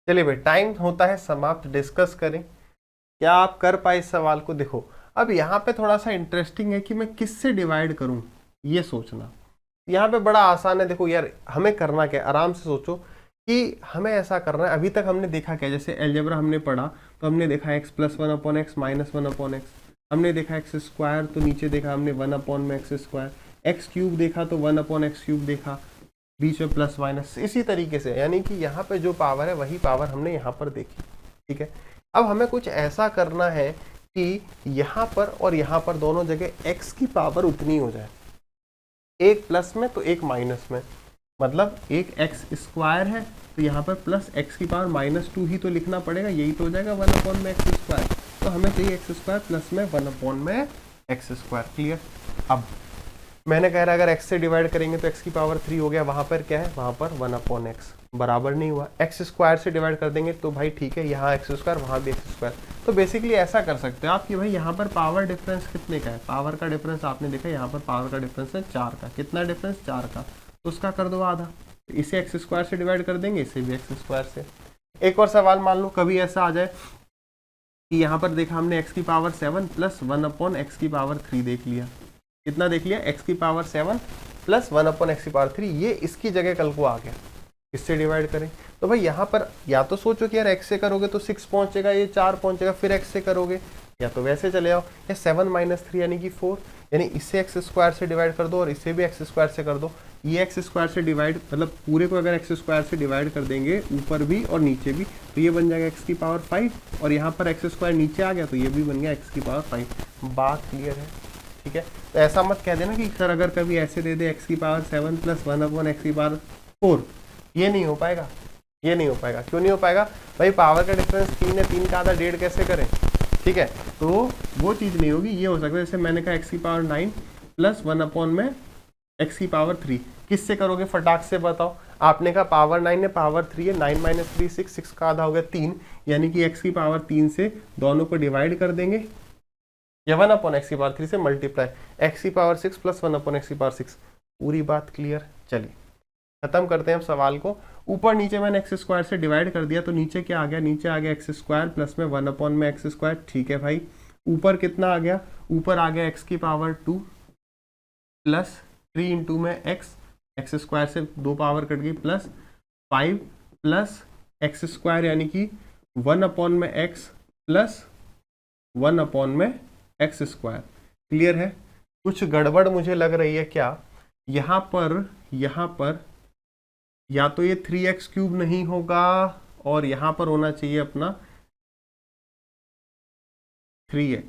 चलिए भाई टाइम होता है समाप्त, डिस्कस करें। क्या आप कर पाए इस सवाल को? देखो अब यहाँ पे थोड़ा सा इंटरेस्टिंग है कि मैं किससे डिवाइड करूँ, ये सोचना। यहाँ पे बड़ा आसान है। देखो यार हमें करना क्या है, आराम से सोचो कि हमें ऐसा करना है। अभी तक हमने देखा क्या, जैसे एलजेब्रा हमने पढ़ा तो हमने देखा x plus 1/x minus 1/x, हमने देखा एक्स स्क्वायर तो नीचे देखा हमने 1/x स्क्वायर, एक्स क्यूब देखा तो 1/x क्यूब देखा, बीच में प्लस माइनस, इसी तरीके से यानी कि यहाँ पे जो पावर है वही पावर हमने यहाँ पर देखी। ठीक है, अब हमें कुछ ऐसा करना है कि यहाँ पर और यहाँ पर दोनों जगह x की पावर उतनी हो जाए, एक प्लस में तो एक माइनस में, मतलब एक एक्स स्क्वायर है तो यहाँ पर प्लस एक्स की पावर -2 ही तो लिखना पड़ेगा, यही तो हो जाएगा 1/x स्क्वायर। तो हमें चाहिए एक्स स्क्वायर प्लस में 1/x स्क्वायर। क्लियर? अब मैंने कह रहा है अगर x से डिवाइड करेंगे तो x की पावर 3 हो गया, वहां पर क्या है, वहां पर 1/x बराबर नहीं हुआ। x स्क्वायर से डिवाइड कर देंगे तो भाई ठीक है, यहाँ x स्क्वायर वहां भी x स्क्वायर। तो बेसिकली ऐसा कर सकते हो आप कि भाई यहाँ पर पावर डिफरेंस कितने का है, पावर का डिफरेंस आपने देखा यहाँ पर पावर का डिफरेंस है 4 का। कितना डिफरेंस? 4 का, तो उसका कर दो आधा। इसे x स्क्वायर से डिवाइड कर देंगे, इसे भी x स्क्वायर से। एक और सवाल मान लो कभी ऐसा आ जाए कि यहाँ पर देखा हमने x की पावर 7 प्लस 1/x की पावर 3 देख लिया। कितना देख लिया? x की पावर 7 प्लस 1/x की पावर 3, ये इसकी जगह कल को आ गया, इससे डिवाइड करें। तो भाई यहाँ पर या तो सोचो कि यार x से करोगे तो 6 पहुंचेगा, ये 4 पहुंचेगा, फिर x से करोगे, या तो वैसे चले आओ, या 7 - 3 यानी कि 4, यानी इससे x स्क्वायर से डिवाइड कर दो और इसे भी x स्क्वायर से कर दो। ये x स्क्वायर से डिवाइड मतलब पूरे को अगर x स्क्वायर से डिवाइड कर देंगे ऊपर भी और नीचे भी, तो ये बन जाएगा x की पावर 5, और यहाँ पर x स्क्वायर नीचे आ गया तो ये भी बन गया x की पावर 5। बात क्लियर है? ठीक है, तो ऐसा मत कह देना कि सर अगर कभी ऐसे दे दे x की पावर 7 प्लस 1/x की पावर 4, ये नहीं हो पाएगा, ये नहीं हो पाएगा। क्यों नहीं हो पाएगा भाई? पावर का डिफरेंस 3 है, 3 का आधा 1.5 कैसे करें? ठीक है, तो वो चीज़ नहीं होगी। ये हो सकता है जैसे मैंने कहा x की पावर 9 प्लस 1/x की पावर 3, किससे करोगे फटाक से बताओ? आपने कहा पावर 9 है, पावर 3 है, 9 - 3 6, 6 का आधा हो गया 3, यानी कि x की पावर 3 से दोनों को डिवाइड कर देंगे, या 1/x की पावर 3 से मल्टीप्लाई, x की पावर 6 प्लस 1/x की पावर 6। पूरी बात क्लियर? चलिए खत्म करते हैं अब सवाल को। ऊपर नीचे मैंने x स्क्वायर से डिवाइड कर दिया तो नीचे क्या आ गया? नीचे आ गया x स्क्वायर प्लस में 1/x स्क्वायर। ठीक है भाई, ऊपर कितना आ गया? ऊपर आ गया x की पावर 2 प्लस 3 इंटू में x स्क्वायर से 2 पावर कट गई, प्लस 5 प्लस x स्क्वायर यानी कि 1/x plus 1/x square. Clear है? कुछ गड़बड़ मुझे लग रही है क्या? यहाँ पर या तो ये 3x क्यूब नहीं होगा और यहाँ पर होना चाहिए अपना 3x,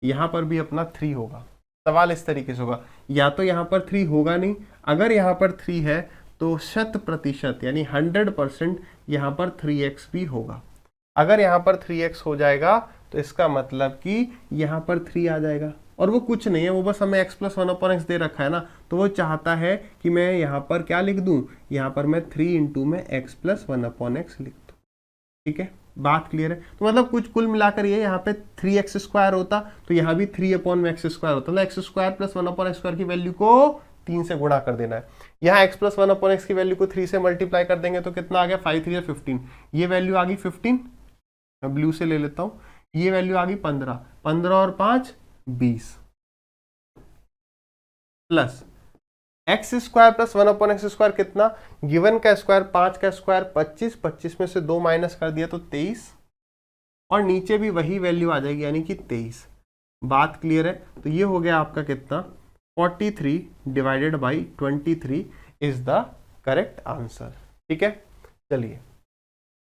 यहाँ पर भी अपना 3 होगा। सवाल इस तरीके से होगा, या तो यहाँ पर 3 होगा नहीं, अगर यहाँ पर 3 है तो 100% यानी 100% यहाँ पर 3x भी होगा। अगर यहाँ पर 3x हो जाएगा तो इसका मतलब कि यहाँ पर 3 आ जाएगा, और वो कुछ नहीं है, वो बस हमें x प्लस 1/x दे रखा है ना, तो वो चाहता है कि मैं यहाँ पर क्या लिख दूँ, यहाँ पर मैं 3 इंटू में x प्लस 1/x लिख दूँ। ठीक है, बात क्लियर है। तो मतलब कुछ कुल मिलाकर ये यहाँ पे 3x² होता तो यहाँ भी 3/x² होता, मतलब x² प्लस 1/x² की वैल्यू को 3 से गुणा कर देना है। यहाँ x प्लस 1/x की वैल्यू को 3 से मल्टीप्लाई कर देंगे तो कितना आ गया, 5 3 15, ये वैल्यू आ गई 15, मैं ब्लू से ले लेता हूँ, ये वैल्यू आ गई 15, 15 और 5 20, प्लस x² प्लस 1/x² कितना, गिवन का स्क्वायर 5 का स्क्वायर 25, 25 में से 2 माइनस कर दिया तो 23, और नीचे भी वही वैल्यू आ जाएगी यानी कि 23। बात क्लियर है। तो ये हो गया आपका कितना, 43 divided by 23 is the correct answer. ठीक है, चलिए